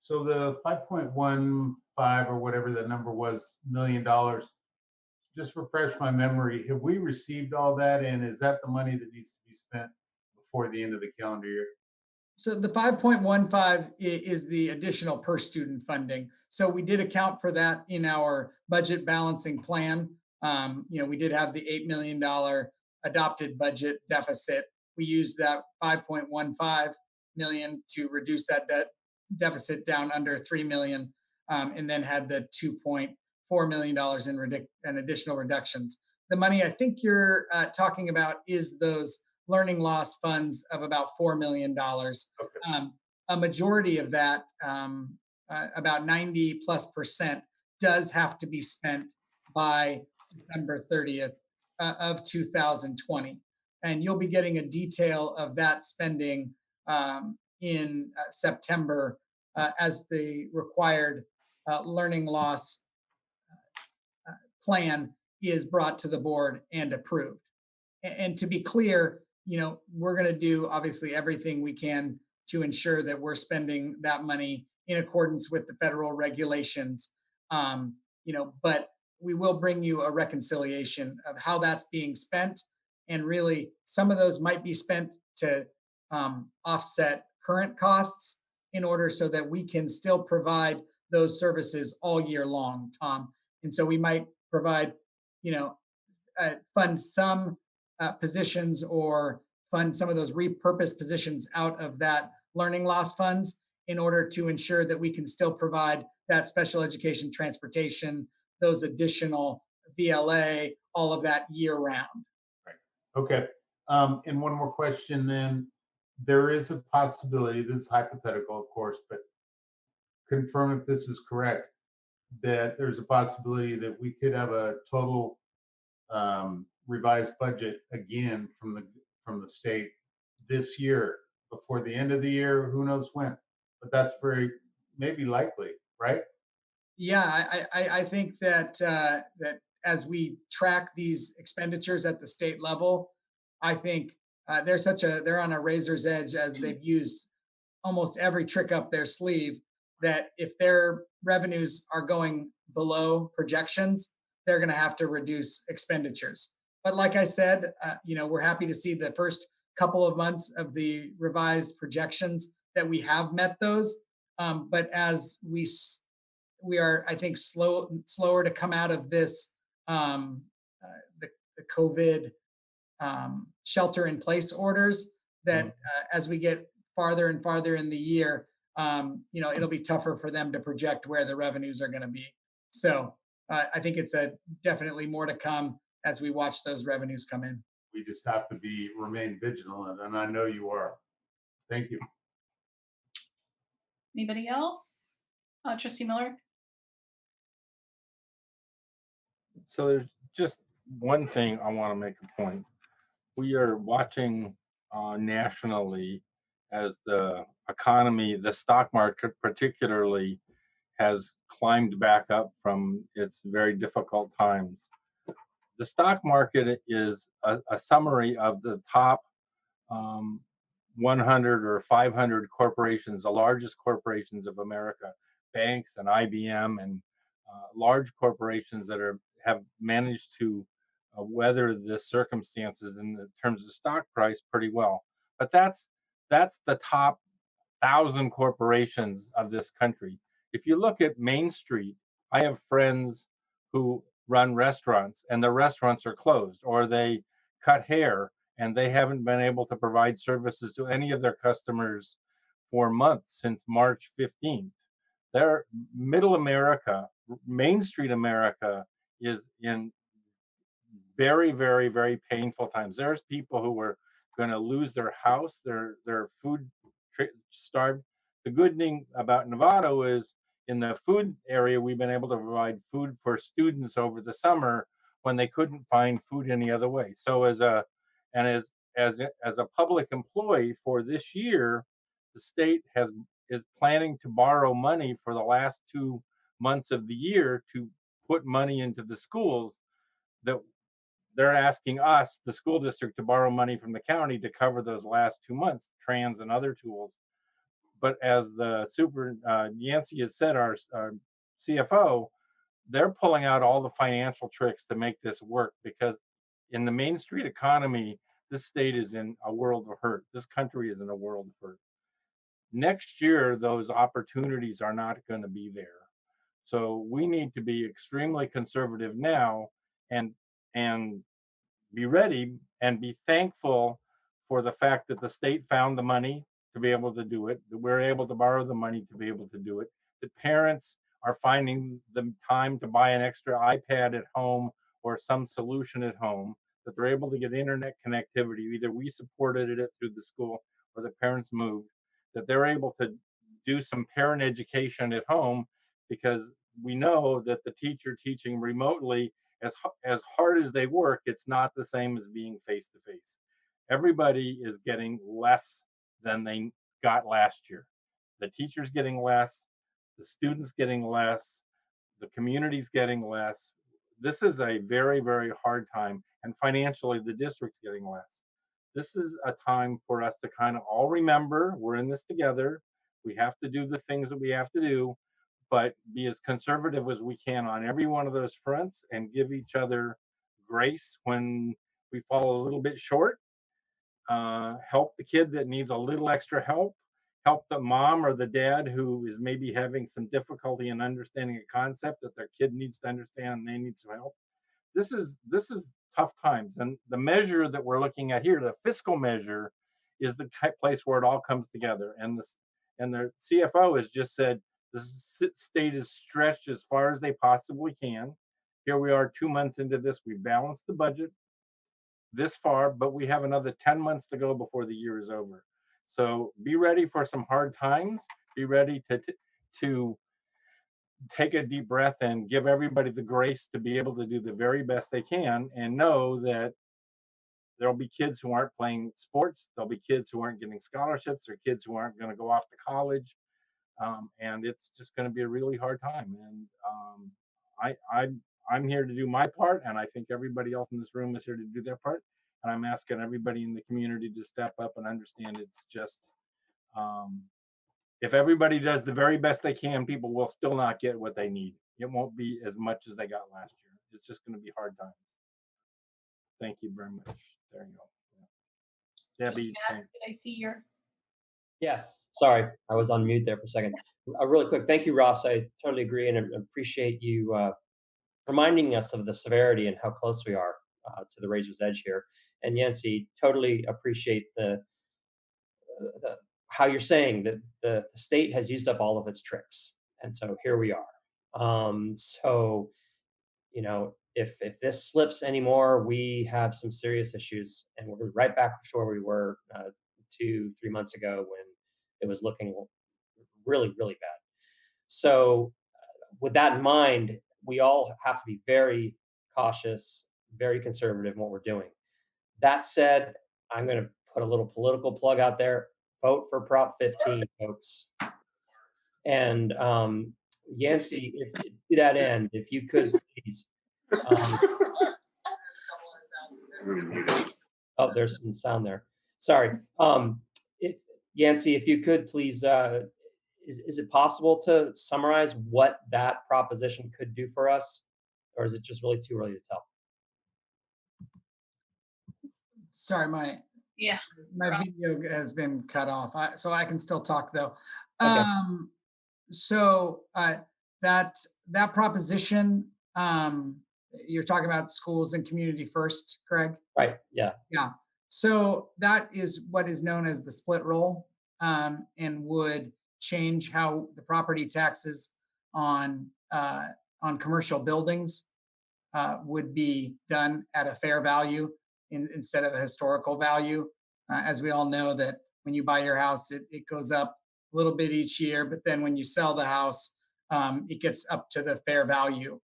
So the 5.15 or whatever the number was, $1 million, just refresh my memory. Have we received all that, and is that the money that needs to be spent before the end of the calendar year? So the 5.15 is the additional per student funding. So we did account for that in our budget balancing plan. We did have the $8 million adopted budget deficit. We used that 5.15 million to reduce that deficit down under 3 million, and then had the $2.4 million in additional reductions. The money I think you're talking about is those learning loss funds of about $4 million. Okay. A majority of that, about 90+%, does have to be spent by December 30th of 2020. And you'll be getting a detail of that spending in September as the required learning loss plan is brought to the board and approved. And to be clear, we're going to do obviously everything we can to ensure that we're spending that money in accordance with the federal regulations. But we will bring you a reconciliation of how that's being spent. And really, some of those might be spent to offset current costs in order so that we can still provide those services all year long, Tom. And so we might provide, fund some positions or fund some of those repurposed positions out of that learning loss funds in order to ensure that we can still provide that special education transportation, those additional VLA, all of that year round. Right. Okay. And one more question then. There is a possibility, this is hypothetical, of course, but confirm if this is correct, that there's a possibility that we could have a total revised budget again from the state this year before the end of the year. Who knows when? But that's very maybe likely, right? Yeah, I think that that as we track these expenditures at the state level, I think they're on a razor's edge as they've used almost every trick up their sleeve, that if their revenues are going below projections, they're going to have to reduce expenditures. But like I said, we're happy to see the first couple of months of the revised projections that we have met those. But as we are, I think, slower to come out of this, the COVID shelter in place orders, that as we get farther and farther in the year, it'll be tougher for them to project where the revenues are going to be. So I think it's definitely more to come as we watch those revenues come in. We just have to remain vigilant, and I know you are. Thank you. Anybody else? Trustee Miller? So there's just one thing I want to make a point. We are watching nationally as the economy, the stock market particularly, has climbed back up from its very difficult times. The stock market is a summary of the top 100 or 500 corporations, the largest corporations of America, banks and IBM and large corporations that have managed to weather the circumstances in terms of stock price pretty well. But that's the top 1,000 corporations of this country. If you look at Main Street, I have friends who run restaurants and the restaurants are closed, or they cut hair and they haven't been able to provide services to any of their customers for months since March 15th. They're middle America, Main Street America is in very, very, very painful times. There's people who are going to lose their house, their food starved. The good thing about Novato is in the food area, we've been able to provide food for students over the summer when they couldn't find food any other way. So as a public employee for this year, the state is planning to borrow money for the last 2 months of the year to put money into the schools. That they're asking us, the school district, to borrow money from the county to cover those last 2 months, trans and other tools. But as the Yancey has said, our CFO, they're pulling out all the financial tricks to make this work, because in the Main Street economy, this state is in a world of hurt. This country is in a world of hurt. Next year, those opportunities are not going to be there. So we need to be extremely conservative now and be ready and be thankful for the fact that the state found the money to be able to do it, that we're able to borrow the money to be able to do it, that parents are finding the time to buy an extra iPad at home or some solution at home, that they're able to get internet connectivity. Either we supported it through the school or the parents moved, that they're able to do some parent education at home, because we know that the teacher teaching remotely, as hard as they work, it's not the same as being face to face. Everybody is getting less than they got last year. The teachers getting less, the students getting less, the community's getting less. This is a very, very hard time, and financially the district's getting less. This is a time for us to kind of all remember we're in this together. We have to do the things that we have to do, but be as conservative as we can on every one of those fronts and give each other grace when we fall a little bit short. Help the kid that needs a little extra help. Help the mom or the dad who is maybe having some difficulty in understanding a concept that their kid needs to understand and they need some help. This is tough times, and the measure that we're looking at here, the fiscal measure, is the place where it all comes together. And the CFO has just said the state is stretched as far as they possibly can. Here we are 2 months into this. We balanced the budget this far, but we have another 10 months to go before the year is over. So be ready for some hard times. Be ready to take a deep breath and give everybody the grace to be able to do the very best they can, and know that there'll be kids who aren't playing sports. There'll be kids who aren't getting scholarships, or kids who aren't going to go off to college. And it's just going to be a really hard time. And I'm here to do my part, and I think everybody else in this room is here to do their part. And I'm asking everybody in the community to step up and understand it's just, if everybody does the very best they can, people will still not get what they need. It won't be as much as they got last year. It's just going to be hard times. Thank you very much. There you go. Debbie, thanks. Did I see your? Yes, sorry, I was on mute there for a second. Really quick, thank you, Ross. I totally agree and appreciate you reminding us of the severity and how close we are to the razor's edge here. And Yancey, totally appreciate the how you're saying that the state has used up all of its tricks, and so here we are. So, you know, if this slips anymore, we have some serious issues, and we're right back to where we were 2-3 months ago when it was looking really, really bad. So with that in mind, we all have to be very cautious, very conservative in what we're doing. That said, I'm going to put a little political plug out there. Vote for Prop 15, folks. And Yancey, to that end, if you could please. Oh, there's some sound there. Sorry. Yancey, if you could please, is it possible to summarize what that proposition could do for us? Or is it just really too early to tell? Sorry, my video has been cut off, so I can still talk though. Okay. So that proposition, you're talking about schools and community first, Craig? Right. Yeah. Yeah. So that is what is known as the split roll, and would change how the property taxes on commercial buildings would be done at a fair value instead of a historical value. As we all know that when you buy your house, it goes up little bit each year, but then when you sell the house, it gets up to the fair value.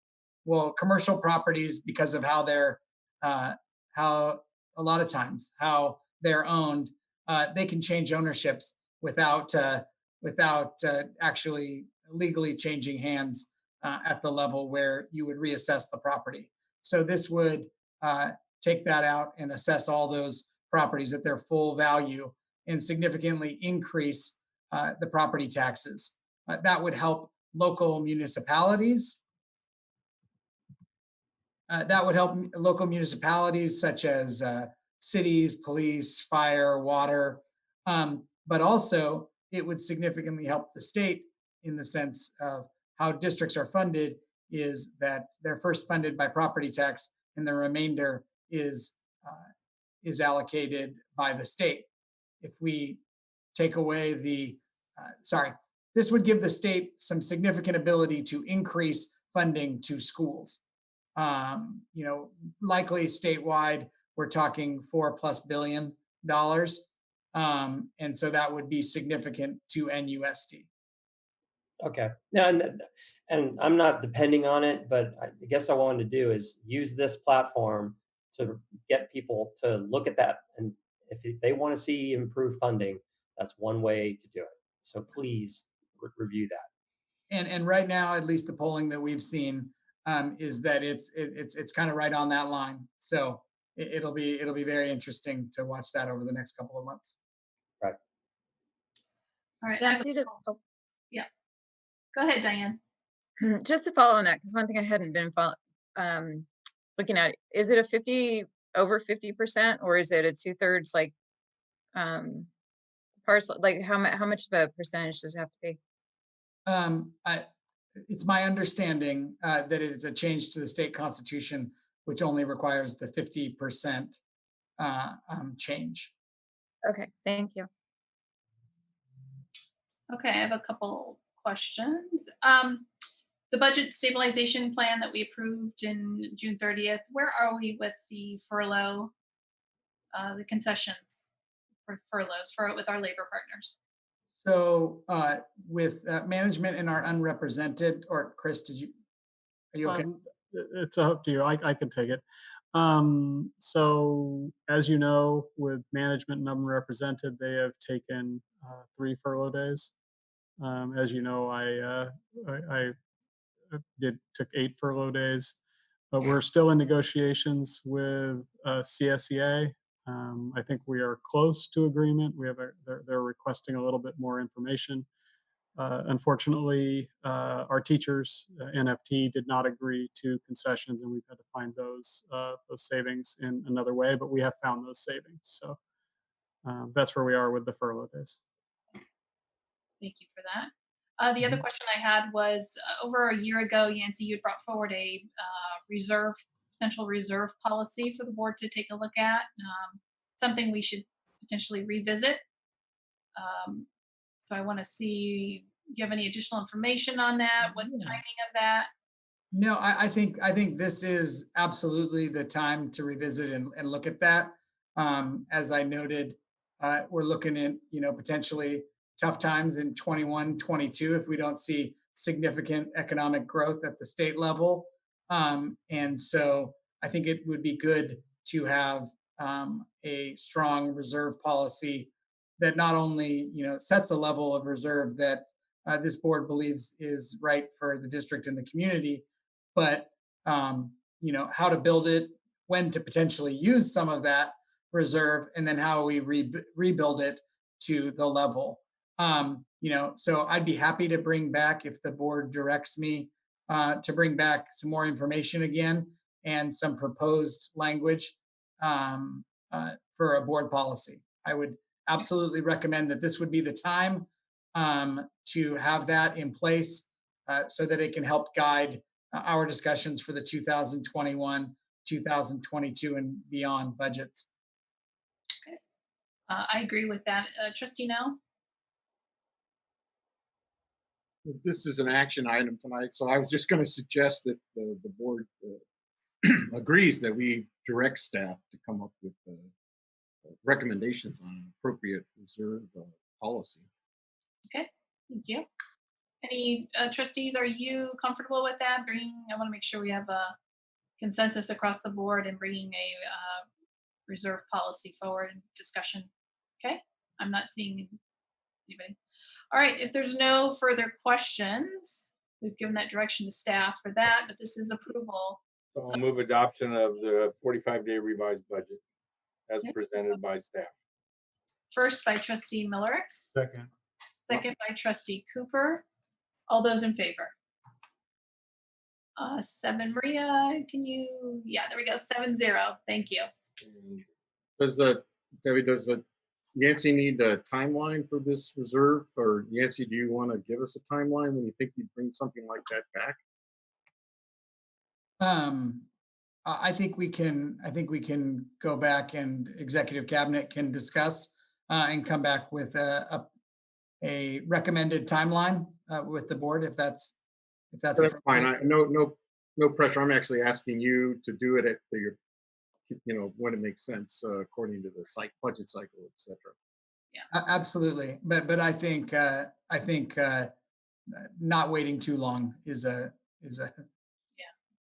Well, commercial properties, because of how they're, how a lot of times how they're owned, they can change ownerships without actually legally changing hands at the level where you would reassess the property. So this would take that out and assess all those properties at their full value and significantly increase the property taxes. That would help local municipalities. That would help local municipalities such as cities, police, fire, water, but also it would significantly help the state in the sense of how districts are funded, is that they're first funded by property tax and the remainder is allocated by the state. If we take away the, this would give the state some significant ability to increase funding to schools. You know, likely statewide, we're talking $4+ billion. And so that would be significant to NUSD. Okay. Now, and I'm not depending on it, but I guess I wanted to do is use this platform to get people to look at that. And if they want to see improved funding, that's one way to do it. So please review that. And right now, at least the polling that we've seen is that it's kind of right on that line. So it'll be very interesting to watch that over the next couple of months. Right. All right. Yeah. Go ahead, Diane. Just to follow on that, because one thing I hadn't been looking at, is it a over 50%, or is it a 2/3 like parcel? Like how much of a percentage does it have to be? It's my understanding that it is a change to the state constitution, which only requires the 50% change. Okay, thank you. Okay, I have a couple questions. The budget stabilization plan that we approved in June 30th, where are we with the furlough, the concessions for furloughs with our labor partners? So with management and our unrepresented, or Chris, are you okay? It's up to you. I can take it. So as you know, with management and unrepresented, they have taken 3 furlough days. As you know, I took 8 furlough days, but we're still in negotiations with CSEA. I think we are close to agreement. They're requesting a little bit more information. Unfortunately, our teachers, NFT, did not agree to concessions, and we've had to find those savings in another way, but we have found those savings. So that's where we are with the furlough days. Thank you for that. The other question I had was over a year ago, Yancey, you had brought forward a potential reserve policy for the board to take a look at, something we should potentially revisit. So I want to see, do you have any additional information on that? What the timing of that? No, I think this is absolutely the time to revisit and look at that. As I noted, we're looking at, potentially tough times in 21, 22 if we don't see significant economic growth at the state level. And so I think it would be good to have a strong reserve policy that not only, sets a level of reserve that this board believes is right for the district and the community, but how to build it, when to potentially use some of that reserve, and then how we rebuild it to the level. So I'd be happy to bring back, if the board directs me, to bring back some more information again and some proposed language for a board policy. I would absolutely recommend that this would be the time to have that in place so that it can help guide our discussions for the 2021, 2022 and beyond budgets. Okay, I agree with that. Trustee Nell? This is an action item tonight, so I was just going to suggest that the board agrees that we direct staff to come up with recommendations on an appropriate reserve policy. Okay, Thank you. Any trustees, are you comfortable with that? I want to make sure we have a consensus across the board and bringing a reserve policy forward and discussion. Okay, I'm not seeing anybody. All right, if there's no further questions, we've given that direction to staff for that, but this is approval. So I'll move adoption of the 45-day revised budget as Okay. presented by staff. First by trustee Miller, Second. second by trustee Cooper. All those in favor? 7, Maria, can you, yeah, there we go, 7-0, thank you. Does Debbie, does Yancy need a timeline for this reserve? Or Yancy, do you want to give us a timeline when you think you'd bring something like that back? I think we can go back and executive cabinet can discuss and come back with a recommended timeline with the board if that's That's fine. No pressure. I'm actually asking you to do it at your, when it makes sense according to the budget cycle, etc. Absolutely, but I think not waiting too long is a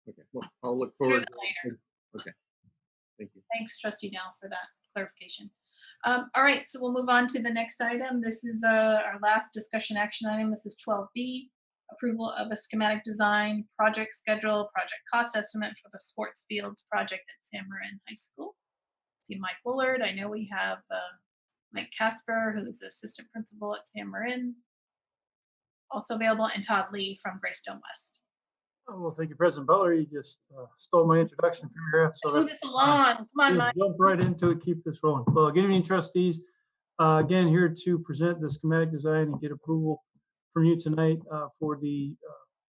Okay. Well, I'll look Sooner forward. than later. Okay. Thank you. Thanks, trustee Dell, for that clarification. All right, so we'll move on to the next item. This is our last discussion action item. This is 12B, approval of a schematic design, project schedule, project cost estimate for the sports fields project at San Marin High School. See Mike Willard. I know we have Mike Casper, who's assistant principal at San Marin, also available, and Todd Lee from Greystone West. Oh, well, thank you, President Butler. You just stole my introduction from here. So Move this along. Come on, Mike. jump right into it. Keep this rolling. Well, good evening, trustees. Again, here to present the schematic design and get approval from you tonight for the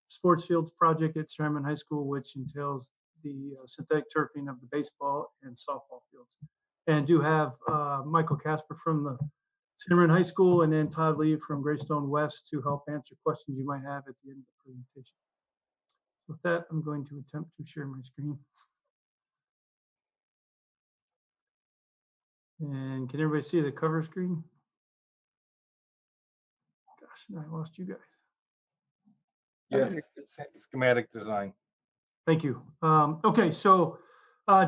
sports fields project at San Marin High School, which entails the synthetic turfing of the baseball and softball fields. And do have Michael Casper from the San Marin High School and then Todd Lee from Greystone West to help answer questions you might have at the end of the presentation. With that, I'm going to attempt to share my screen. And can everybody see the cover screen? Gosh, now I lost you guys. Yes, schematic design. Thank you. Okay, so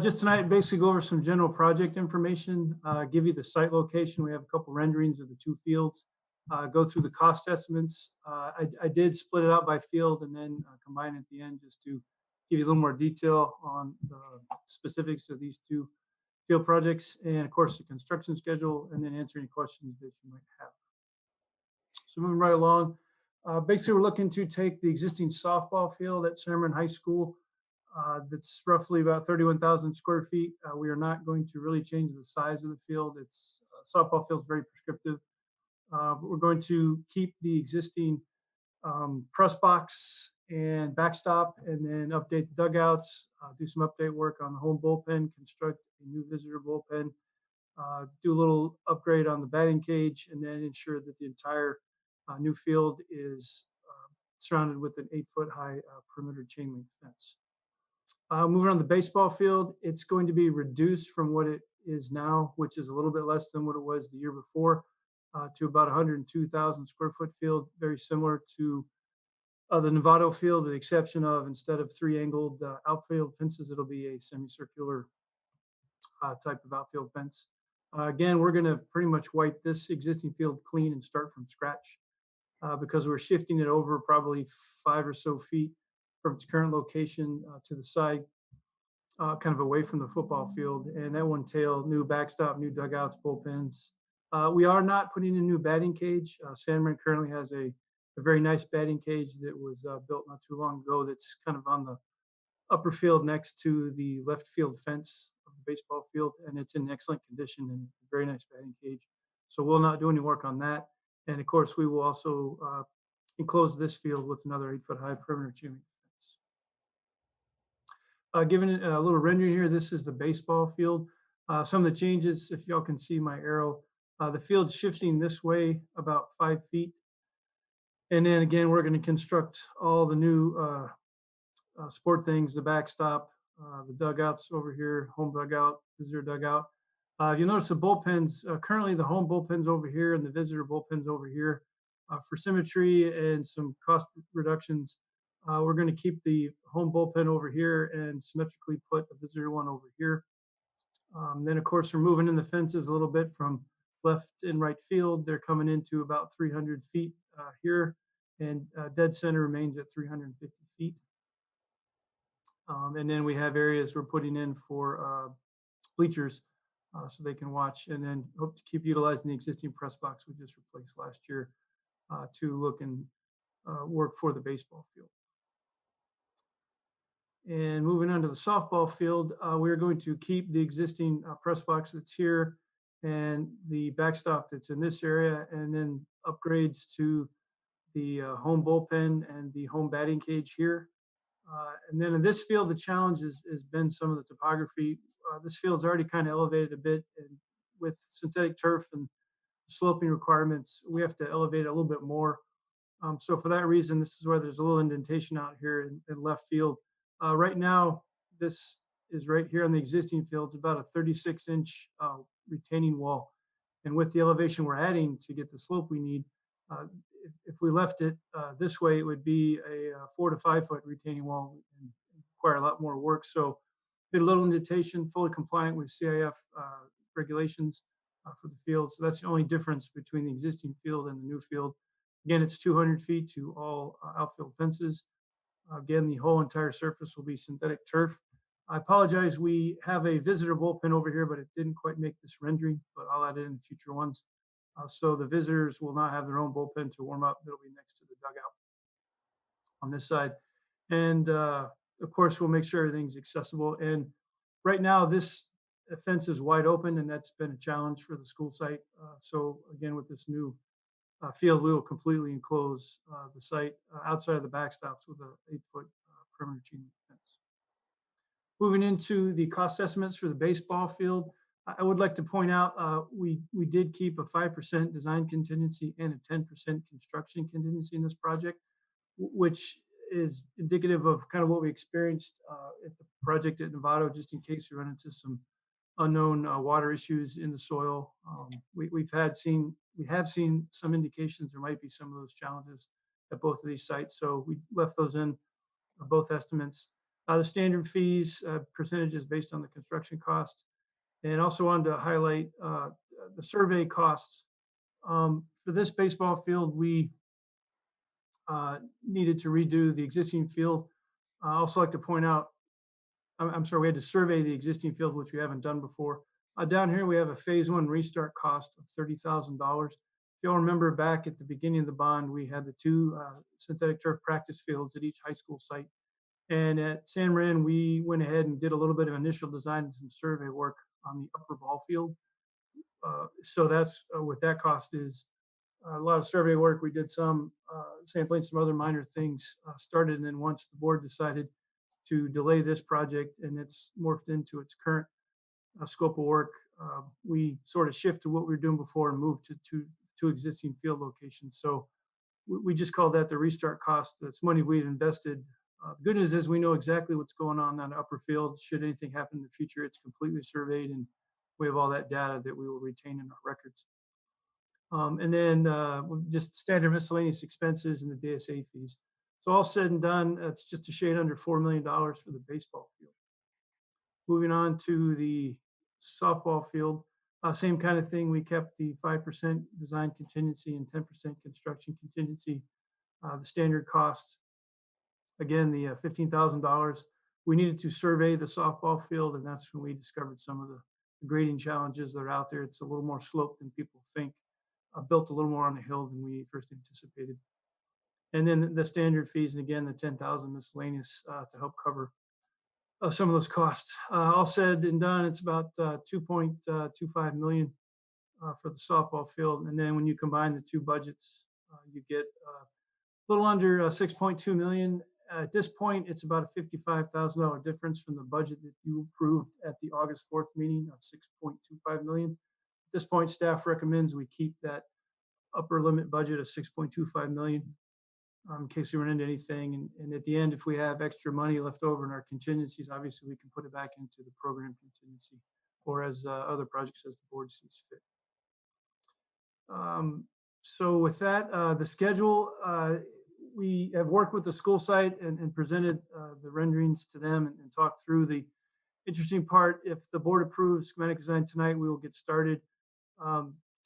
just tonight, basically go over some general project information, give you the site location. We have a couple renderings of the two fields, go through the cost estimates. I did split it out by field and then combine at the end just to give you a little more detail on the specifics of these two field projects and of course the construction schedule, and then answer any questions that you might have. So moving right along, basically we're looking to take the existing softball field at San Marin High School. That's roughly about 31,000 square feet. We are not going to really change the size of the field. It's softball field is very prescriptive. We're going to keep the existing press box and backstop, and then update the dugouts, do some update work on the home bullpen, construct a new visitor bullpen, do a little upgrade on the batting cage, and then ensure that the entire new field is surrounded with an 8-foot high perimeter chain link fence. Moving on the baseball field, it's going to be reduced from what it is now, which is a little bit less than what it was the year before, to about 102,000 square foot field, very similar to the Novato field, with the exception of instead of 3-angled outfield fences, it'll be a semicircular type of outfield fence. Again, we're going to pretty much wipe this existing field clean and start from scratch because we're shifting it over probably 5 or so feet from its current location to the side, kind of away from the football field, and that will entail new backstop, new dugouts, bullpens. We are not putting in a new batting cage. San Marin currently has a very nice batting cage that was built not too long ago that's kind of on the upper field next to the left field fence of the baseball field, and it's in excellent condition and a very nice batting cage. So we'll not do any work on that. And of course, we will also enclose this field with another 8-foot high perimeter chain link fence. Given it a little rendering here, this is the baseball field. Some of the changes, if y'all can see my arrow, the field's shifting this way about 5 feet. And then again, we're going to construct all the new sport things, the backstop, the dugouts over here, home dugout, visitor dugout. You notice the bullpens, currently the home bullpen's over here and the visitor bullpen's over here. For symmetry and some cost reductions, we're going to keep the home bullpen over here and symmetrically put a visitor one over here. Then, of course, we're moving in the fences a little bit from left and right field. They're coming into about 300 feet here, and dead center remains at 350 feet. And then we have areas we're putting in for bleachers so they can watch, and then hope to keep utilizing the existing press box we just replaced last year to look and work for the baseball field. And moving on to the softball field, we're going to keep the existing press box that's here and the backstop that's in this area, and then upgrades to the home bullpen and the home batting cage here. And then in this field, the challenge has been some of the topography. This field's already kind of elevated a bit, and with synthetic turf and sloping requirements, we have to elevate a little bit more. So for that reason, this is where there's a little indentation out here in left field. Right now, this is right here on the existing field. It's about a 36-inch retaining wall. And with the elevation we're adding to get the slope we need, if we left it this way, it would be a 4 to 5 foot retaining wall and require a lot more work. So did a little indentation, fully compliant with CIF regulations for the field. So that's the only difference between the existing field and the new field. Again, it's 200 feet to all outfield fences. Again, the whole entire surface will be synthetic turf. I apologize, we have a visitor bullpen over here, but it didn't quite make this rendering, but I'll add it in future ones. So the visitors will not have their own bullpen to warm up. It'll be next to the dugout on this side. And of course, we'll make sure everything's accessible. And right now, this fence is wide open, and that's been a challenge for the school site. So again, with this new field, we will completely enclose the site outside of the backstops with a 8-foot perimeter chain link fence. Moving into the cost estimates for the baseball field, I would like to point out we did keep a 5% design contingency and a 10% construction contingency in this project, which is indicative of kind of what we experienced at the project at Novato, just in case we run into some unknown water issues in the soil. We have seen some indications there might be some of those challenges at both of these sites, so we left those in both estimates. The standard fees percentages based on the construction cost, and also wanted to highlight the survey costs. For this baseball field, we needed to redo the existing field. I also like to point out, I'm sorry, we had to survey the existing field, which we haven't done before. Down here, we have a phase 1 restart cost of $30,000. If you'll remember back at the beginning of the bond, we had the 2 synthetic turf practice fields at each high school site. And at San Marin, we went ahead and did a little bit of initial design and some survey work on the upper ball field. So that's what that cost is. A lot of survey work. We did some sampling, some other minor things started. And then once the board decided to delay this project and it's morphed into its current scope of work, we sort of shifted what we were doing before and moved to two existing field locations. So we just call that the restart cost. That's money we've invested. The good news is we know exactly what's going on that upper field. Should anything happen in the future, it's completely surveyed and we have all that data that we will retain in our records. And then just standard miscellaneous expenses and the DSA fees. So all said and done, it's just a shade under $4 million for the baseball field. Moving on to the softball field, same kind of thing. We kept the 5% design contingency and 10% construction contingency. The standard cost, again, the $15,000. We needed to survey the softball field, and that's when we discovered some of the grading challenges that are out there. It's a little more sloped than people think. Built a little more on the hill than we first anticipated. And then the standard fees, and again, the 10,000 miscellaneous to help cover some of those costs. All said and done, it's about 2.25 million for the softball field. And then when you combine the two budgets, you get a little under 6.2 million. At this point, it's about a $55,000 difference from the budget that you approved at the August 4th meeting of 6.25 million. At this point, staff recommends we keep that upper limit budget of 6.25 million in case we run into anything. And at the end, if we have extra money left over in our contingencies, obviously we can put it back into the program contingency or as other projects as the board sees fit. So with that, the schedule, we have worked with the school site and presented the renderings to them and talked through the interesting part. If the board approves schematic design tonight, we will get started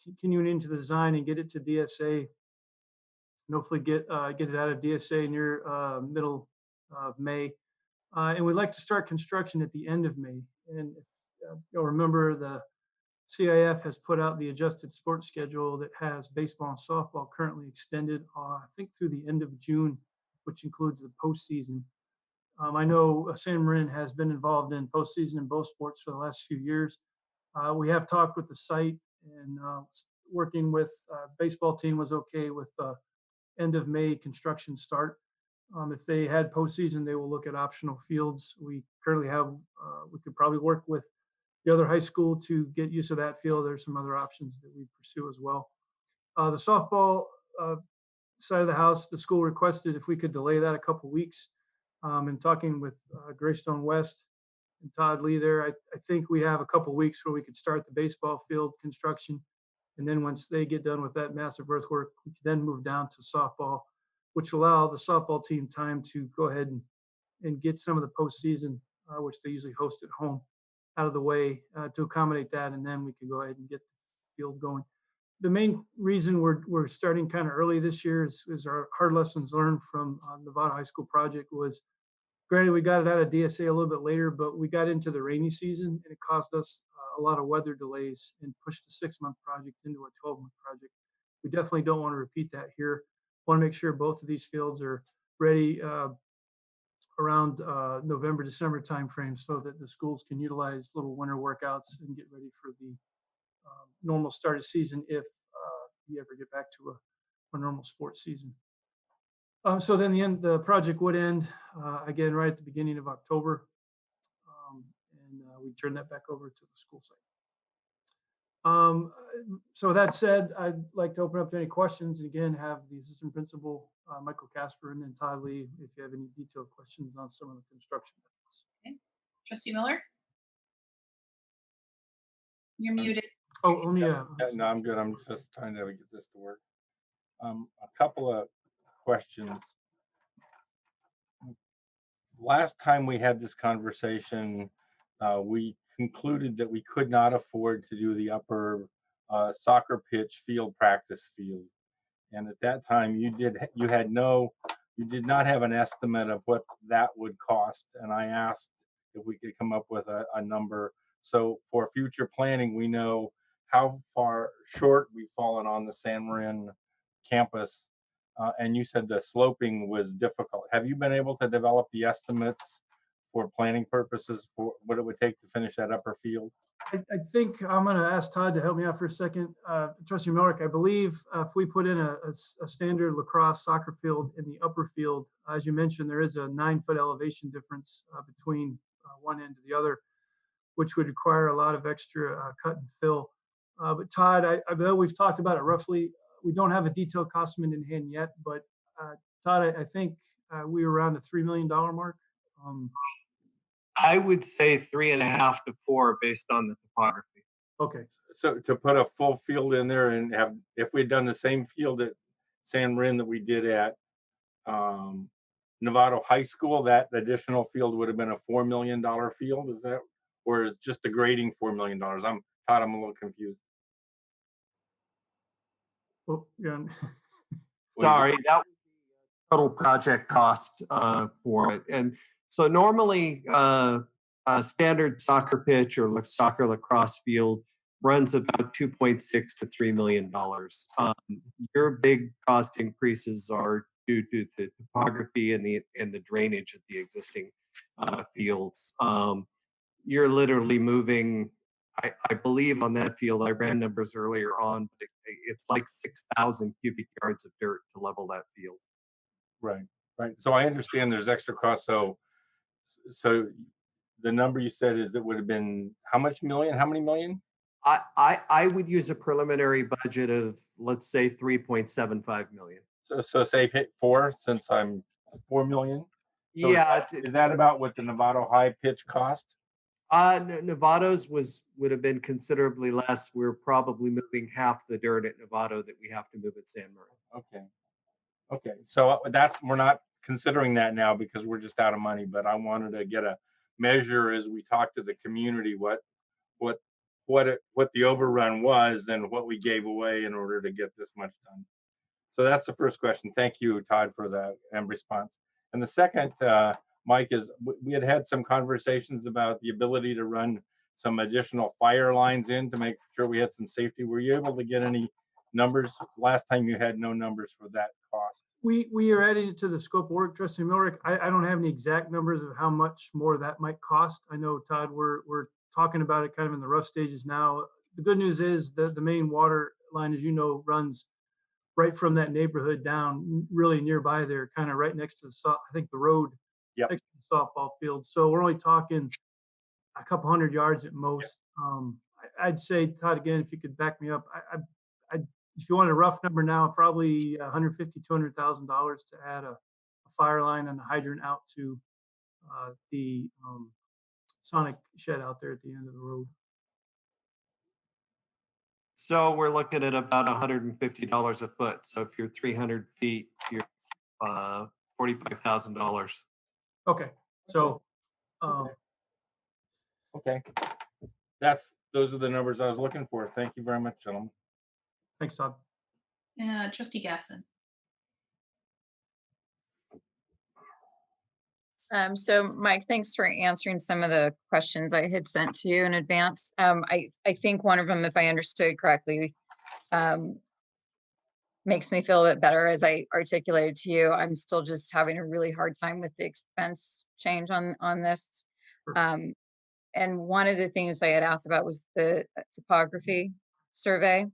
continuing into the design and get it to DSA, and hopefully get it out of DSA near middle of May. And we'd like to start construction at the end of May. And if you'll remember, the CIF has put out the adjusted sports schedule that has baseball and softball currently extended, I think, through the end of June, which includes the postseason. I know San Marin has been involved in postseason in both sports for the last few years. We have talked with the site, and working with baseball team was okay with end of May construction start. If they had postseason, they will look at optional fields. We currently have, we could probably work with the other high school to get use of that field. There's some other options that we pursue as well. The softball side of the house, the school requested if we could delay that a couple weeks. And talking with Greystone West and Todd Lee there, I think we have a couple weeks where we could start the baseball field construction. And then once they get done with that massive earthwork, we can then move down to softball, which will allow the softball team time to go ahead and get some of the postseason, which they usually host at home, out of the way to accommodate that. And then we can go ahead and get the field going. The main reason we're starting kind of early this year is our hard lessons learned from Nevada High School project was, granted, we got it out of DSA a little bit later, but we got into the rainy season and it caused us a lot of weather delays and pushed a 6-month project into a 12-month project. We definitely don't want to repeat that here. Want to make sure both of these fields are ready around November, December timeframe so that the schools can utilize little winter workouts and get ready for the normal start of season if we ever get back to a normal sports season. So then the project would end again right at the beginning of October, and we turn that back over to the school site. So that said, I'd like to open up to any questions, and again have the assistant principal Michael Casper and then Todd Lee if you have any detailed questions on some of the construction methods. Okay. Trustee Miller? You're muted. Oh, let me. No, I'm good. I'm just trying to get this to work. A couple of questions. Last time we had this conversation, we concluded that we could not afford to do the upper soccer pitch field practice field. And at that time, you did not have an estimate of what that would cost. And I asked if we could come up with a number. So for future planning, we know how far short we've fallen on the San Marin campus. And you said the sloping was difficult. Have you been able to develop the estimates for planning purposes for what it would take to finish that upper field? I think I'm going to ask Todd to help me out for a second. Trustee Millick, I believe if we put in a standard lacrosse soccer field in the upper field, as you mentioned, there is a 9-foot elevation difference between one end to the other, which would require a lot of extra cut and fill. But Todd, I know we've talked about it roughly. We don't have a detailed cost estimate in hand yet, but Todd, I think we were around the $3 million mark. I would say 3.5 to 4 based on the topography. Okay. So to put a full field in there and have, if we'd done the same field at San Marin that we did at Novato High School, that additional field would have been a $4 million field. Is that, or is just the grading $4 million? I'm a little confused. Oh, yeah. Sorry, that was the total project cost for it. And so normally a standard soccer pitch or soccer lacrosse field runs about $2.6 to $3 million. Your big cost increases are due to the topography and the drainage of the existing fields. You're literally moving, I believe on that field, I ran numbers earlier on, but it's like 6,000 cubic yards of dirt to level that field. Right. So I understand there's extra cost. So the number you said is it would have been how much million? How many million? I would use a preliminary budget of, let's say, 3.75 million. So say hit 4 since I'm 4 million. So Yeah. is that about what the Novato High pitch cost? Novato's would have been considerably less. We're probably moving half the dirt at Novato that we have to move at San Marin. Okay. Okay. So we're not considering that now because we're just out of money, but I wanted to get a measure as we talk to the community what the overrun was and what we gave away in order to get this much done. So that's the first question. Thank you, Todd, for that response. And the second, Mike, is we had some conversations about the ability to run some additional fire lines in to make sure we had some safety. Were you able to get any numbers? Last time you had no numbers for that cost. We are adding it to the scope of work, Trustee Milrick. I don't have any exact numbers of how much more that might cost. I know, Todd, we're talking about it kind of in the rough stages now. The good news is that the main water line, as you know, runs right from that neighborhood down really nearby there, kind of right next to the, I think the road Yep. next to the softball field. So we're only talking a couple hundred yards at most. I'd say, Todd, again, if you could back me up, if you want a rough number now, probably $150,000 to $200,000 to add a fire line and a hydrant out to the Sonic shed out there at the end of the road. So we're looking at about $150 a foot. So if you're 300 feet, you're $45,000. Okay, so Okay. Those are the numbers I was looking for. Thank you very much, gentlemen. thanks, Todd. Trustee Gasson. So Mike, thanks for answering some of the questions I had sent to you in advance. I think one of them, if I understood correctly, makes me feel a bit better as I articulated to you. I'm still just having a really hard time with the expense change on this. Sure. And one of the things I had asked about was the topography survey.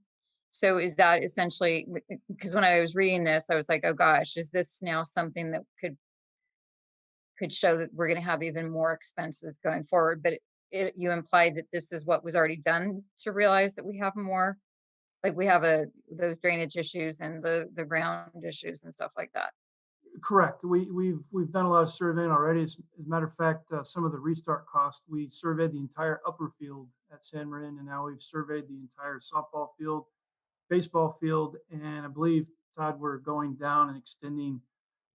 So is that essentially, because when I was reading this, I was like, oh gosh, is this now something that could show that we're going to have even more expenses going forward? But you implied that this is what was already done to realize that we have more, like we have those drainage issues and the ground issues and stuff like that. Correct. We've done a lot of surveying already. As a matter of fact, some of the restart cost, we surveyed the entire upper field at San Marin, and now we've surveyed the entire softball field, baseball field, and I believe, Todd, we're going down and extending,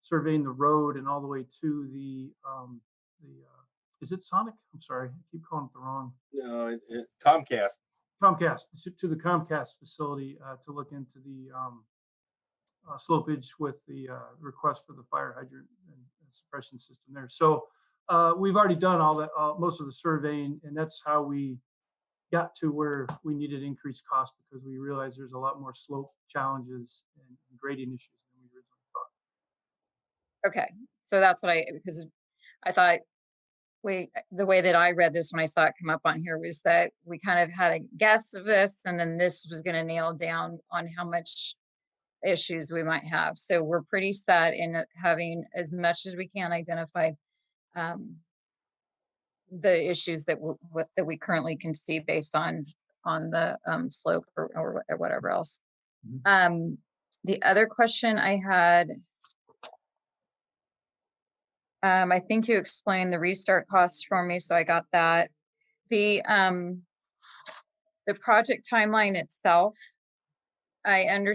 surveying the road and all the way to the is it Sonic? I'm sorry, I keep calling it the wrong. No, Comcast. Comcast, to the Comcast facility to look into the slopage with the request for the fire hydrant and suppression system there. So we've already done all that, most of the surveying, and that's how we got to where we needed increased cost, because we realized there's a lot more slope challenges and grading issues than we originally thought. Okay, so that's what because I thought the way that I read this when I saw it come up on here was that we kind of had a guess of this, and then this was going to nail down on how much issues we might have. So we're pretty set in having as much as we can identified the issues that we currently can see based on the slope or whatever else. Mm-hmm. The other question I had, I think you explained the restart costs for me, so I got that. The project timeline itself, I'm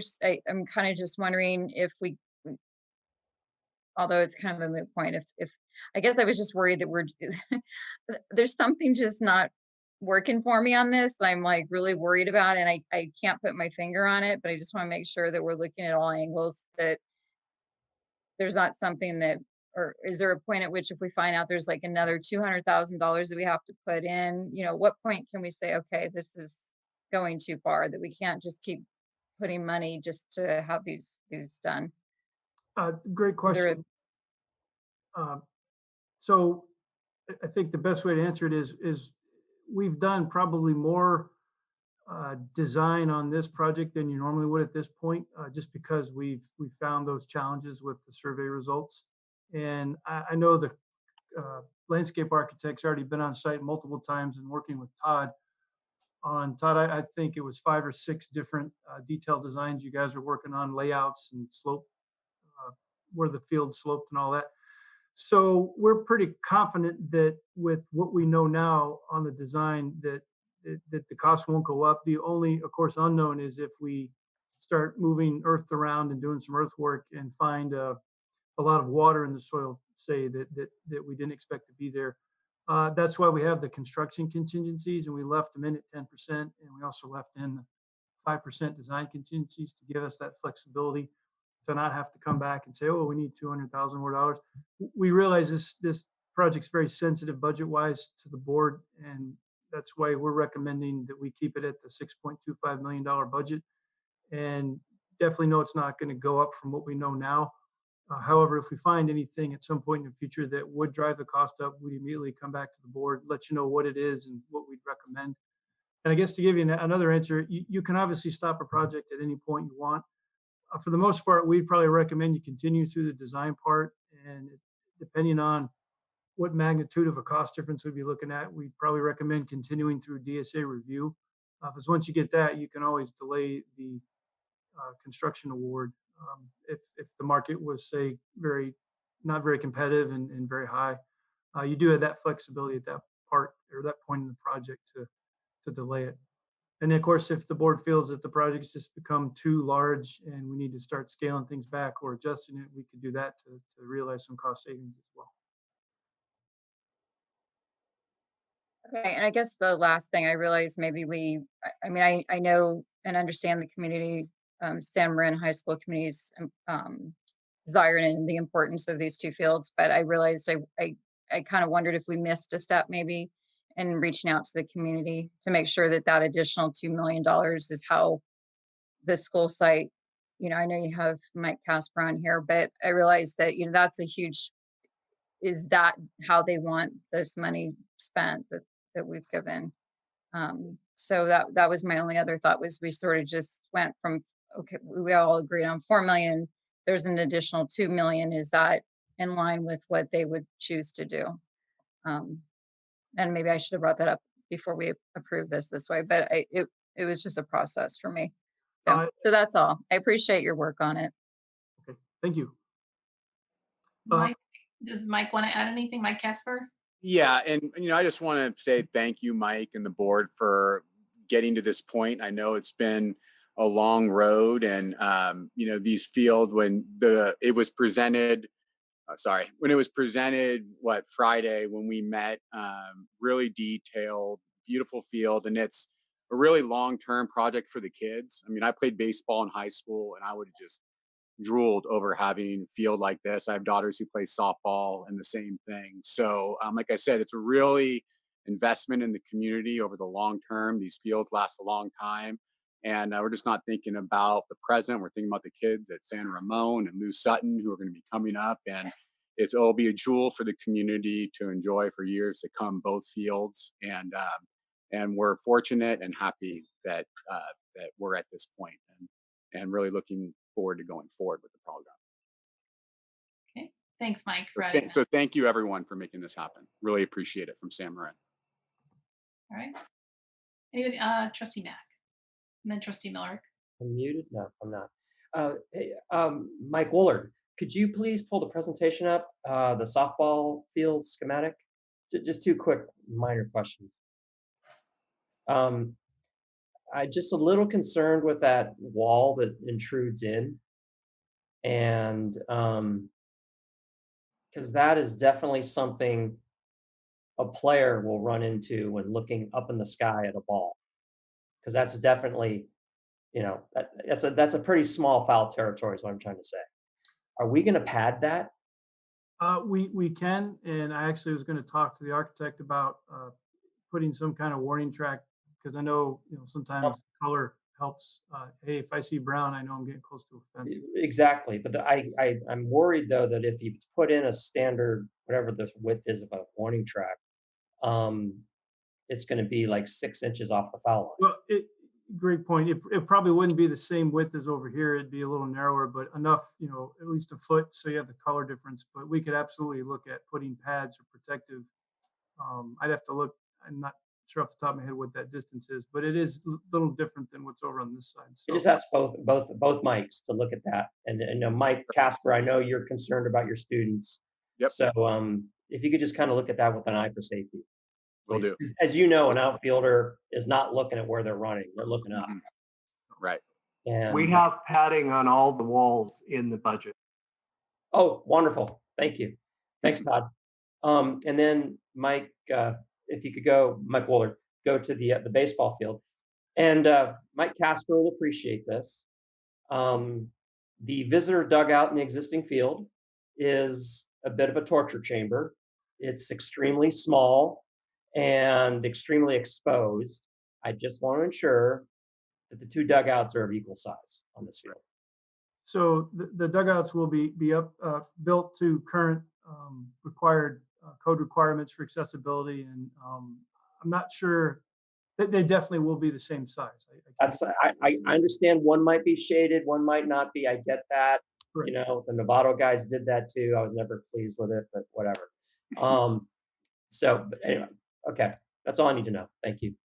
kind of just wondering if although it's kind of a moot point, if I guess I was just worried that there's something just not working for me on this that I'm like really worried about, and I can't put my finger on it, but I just want to make sure that we're looking at all angles, that there's not something that, or is there a point at which if we find out there's like another $200,000 that we have to put in, what point can we say, okay, this is going too far, that we can't just keep putting money just to have these done? Great question. So I think the best way to answer it is we've done probably more design on this project than you normally would at this point, just because we've found those challenges with the survey results. And I know the landscape architect's already been on site multiple times and working with Todd. I think it was 5 or 6 different detailed designs you guys are working on, layouts and slope, where the field sloped and all that. So we're pretty confident that with what we know now on the design that the cost won't go up. The only, of course, unknown is if we start moving earth around and doing some earthwork and find a lot of water in the soil, say that we didn't expect to be there. That's why we have the construction contingencies, and we left them in at 10%, and we also left in 5% design contingencies to give us that flexibility to not have to come back and say, oh, we need 200,000 more dollars. We realize this project's very sensitive budget-wise to the board, and that's why we're recommending that we keep it at the $6.25 million budget. And definitely know it's not going to go up from what we know now. However, if we find anything at some point in the future that would drive the cost up, we'd immediately come back to the board, let you know what it is and what we'd recommend. And I guess to give you another answer, you can obviously stop a project at any point you want. For the most part, we'd probably recommend you continue through the design part, and depending on what magnitude of a cost difference we'd be looking at, we'd probably recommend continuing through DSA review. Because once you get that, you can always delay the construction award if the market was, say, not very competitive and very high. You do have that flexibility at that part or that point in the project to delay it. And then, of course, if the board feels that the project's just become too large and we need to start scaling things back or adjusting it, we could do that to realize some cost savings as well. Okay, and I guess the last thing I realized, maybe I mean, I know and understand the community, San Marin High School community's desire and the importance of these two fields, but I realized I kind of wondered if we missed a step maybe in reaching out to the community to make sure that that additional $2 million is how the school site, I know you have Mike Casper on here, but I realized that, that's a huge, is that how they want this money spent that we've given? So that was my only other thought, was we sort of just went from, okay, we all agreed on 4 million. There's an additional 2 million. Is that in line with what they would choose to do? And maybe I should have brought that up before we approve this way, but it was just a process for me. So that's all. I appreciate your work on it. Okay, thank you. Does Mike want to add anything, Mike Casper? Yeah, and I just want to say thank you, Mike, and the board for getting to this point. I know it's been a long road, and these fields, when it was presented Friday when we met, really detailed, beautiful field, and it's a really long-term project for the kids. I mean, I played baseball in high school, and I would have just drooled over having a field like this. I have daughters who play softball and the same thing. So like I said, it's a really investment in the community over the long term. These fields last a long time. And we're just not thinking about the present. We're thinking about the kids at San Ramon and Lou Sutton who are going to be coming up. And it'll be a jewel for the community to enjoy for years to come, both fields. And we're fortunate and happy that we're at this point, and really looking forward to going forward with the program. Okay, thanks, Mike. So thank you, everyone, for making this happen. Really appreciate it from San Marin. All right. Anybody, Trustee Mack, and then Trustee Miller. I'm muted? No, I'm not. Hey, Mike Woolard, could you please pull the presentation up, the softball field schematic? Just two quick minor questions. I'm just a little concerned with that wall that intrudes in, and because that is definitely something a player will run into when looking up in the sky at a ball, because that's definitely, that's a pretty small foul territory is what I'm trying to say. Are we going to pad that? We can, and I actually was going to talk to the architect about putting some kind of warning track, because I know sometimes color helps. Hey, if I see brown, I know I'm getting close to a fence. Exactly, but I'm worried though that if you put in a standard, whatever the width is of a warning track, it's going to be like 6 inches off the foul line. Well, great point. It probably wouldn't be the same width as over here. It'd be a little narrower, but enough, at least a foot, so you have the color difference. But we could absolutely look at putting pads or protective. I'd have to look. I'm not sure off the top of my head what that distance is, but it is a little different than what's over on this side. So you just ask both Mikes to look at that. And Mike Casper, I know you're concerned about your students. Yep. So if you could just kind of look at that with an eye for safety. Will Please. do. As you know, an outfielder is not looking at where they're running; they're looking up. Mhm. Right. And We have padding on all the walls in the budget. oh, wonderful! Thank you. Thanks, Todd. And then Mike, if you could go, Mike Woolard, go to the baseball field, and Mike Casper will appreciate this. The visitor dugout in the existing field is a bit of a torture chamber. It's extremely small and extremely exposed. I just want to ensure that the two dugouts are of equal size on this field. So the dugouts will be up, built to current required code requirements for accessibility, and I'm not sure that they definitely will be the same size. I understand one might be shaded, one might not be. I get that. Right. You know, the Novato guys did that too. I was never pleased with it, but whatever. But anyway, okay. That's all I need to know. Thank you.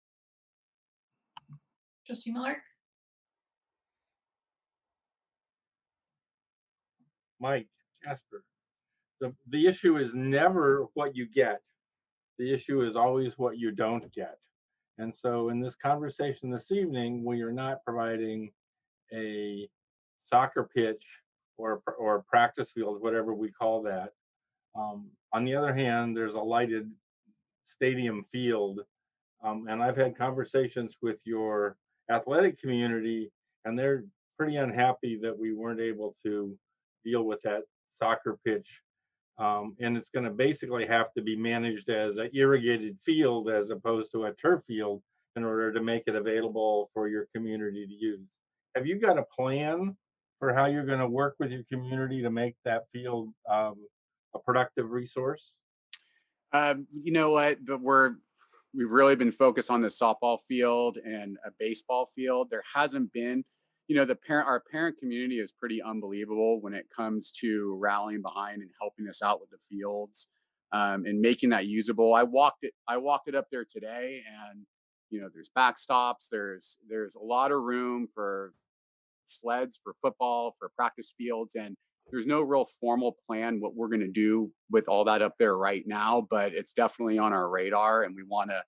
Trustee Miller? Mike, Casper, the issue is never what you get. The issue is always what you don't get. And so in this conversation this evening, we are not providing a soccer pitch or a practice field, whatever we call that. On the other hand, there's a lighted stadium field. And I've had conversations with your athletic community, and they're pretty unhappy that we weren't able to deal with that soccer pitch. And it's going to basically have to be managed as an irrigated field as opposed to a turf field in order to make it available for your community to use. Have you got a plan for how you're going to work with your community to make that field a productive resource? You know what? We've really been focused on the softball field and a baseball field. There hasn't been, our parent community is pretty unbelievable when it comes to rallying behind and helping us out with the fields and making that usable. I walked it up there today, and there's backstops. There's a lot of room for sleds, for football, for practice fields, and there's no real formal plan what we're going to do with all that up there right now, but it's definitely on our radar, and we want to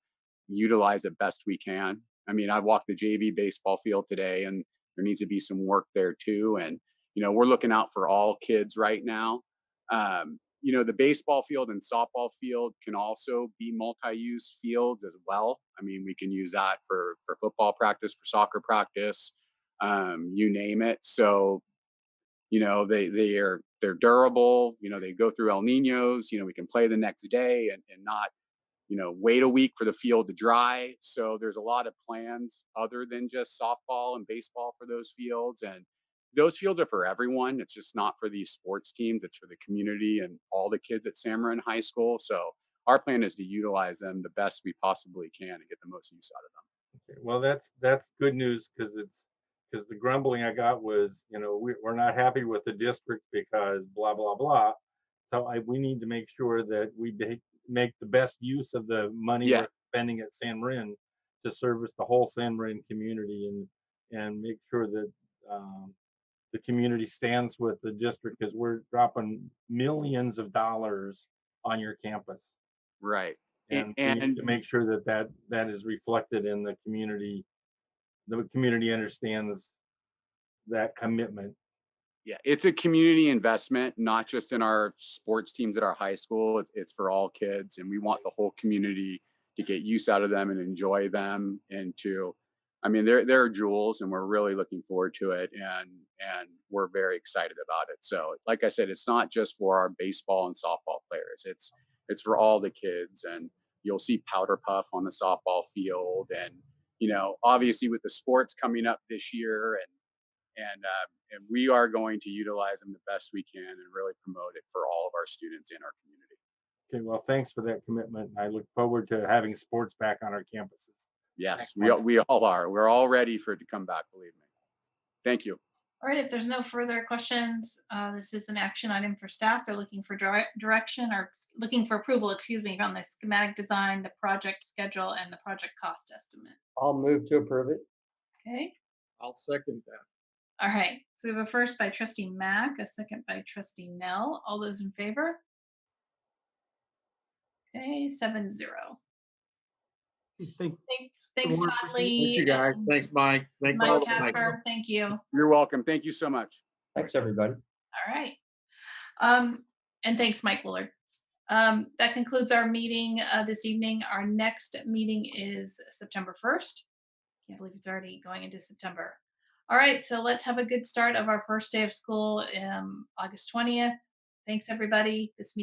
utilize it best we can. I mean, I walked the JV baseball field today, and there needs to be some work there too. And we're looking out for all kids right now. The baseball field and softball field can also be multi-use fields as well. I mean, we can use that for football practice, for soccer practice, you name it. So they're durable. They go through El Ninos. We can play the next day and not wait a week for the field to dry. So there's a lot of plans other than just softball and baseball for those fields, and those fields are for everyone. It's just not for these sports teams. It's for the community and all the kids at San Marin High School. So our plan is to utilize them the best we possibly can and get the most use out of them. Okay. Well, that's good news, because the grumbling I got was, we're not happy with the district because blah blah blah. So we need to make sure that we make the best use of the money we're spending at San Marin to service the whole San Marin community, and make sure that the community stands with the district, because we're dropping millions of dollars on your campus. Right. And we need to make sure that is reflected in the community. The community understands that commitment. Yeah, it's a community investment, not just in our sports teams at our high school. It's for all kids, and we want the whole community to get use out of them and enjoy them. And they're jewels, and we're really looking forward to it, and we're very excited about it. So, like I said, it's not just for our baseball and softball players. It's for all the kids, and you'll see powder puff on the softball field, and obviously with the sports coming up this year, and we are going to utilize them the best we can and really promote it for all of our students in our community. Okay, well, thanks for that commitment. I look forward to having sports back on our campuses. Yes, we all are. We're all ready for it to come back, believe me. Thank you. All right, if there's no further questions, this is an action item for staff. They're looking for direction, or looking for approval, on the schematic design, the project schedule, and the project cost estimate. I'll move to approve it. Okay. I'll second that. All right, so we have a first by trustee Mack, a second by trustee Nell. All those in favor? Okay, 7-0. Thank Thanks, Board. Todd Thank Lee. you, guys. and Thanks, Mike. Thanks Mike all. Casper. Thank you. You're welcome. Thank you so much. Thanks, everybody. All right. And thanks, Mike Willard. That concludes our meeting this evening. Our next meeting is September 1st. Can't believe it's already going into September. All right, so let's have a good start of our first day of school, August 20th. Thanks, everybody. This meeting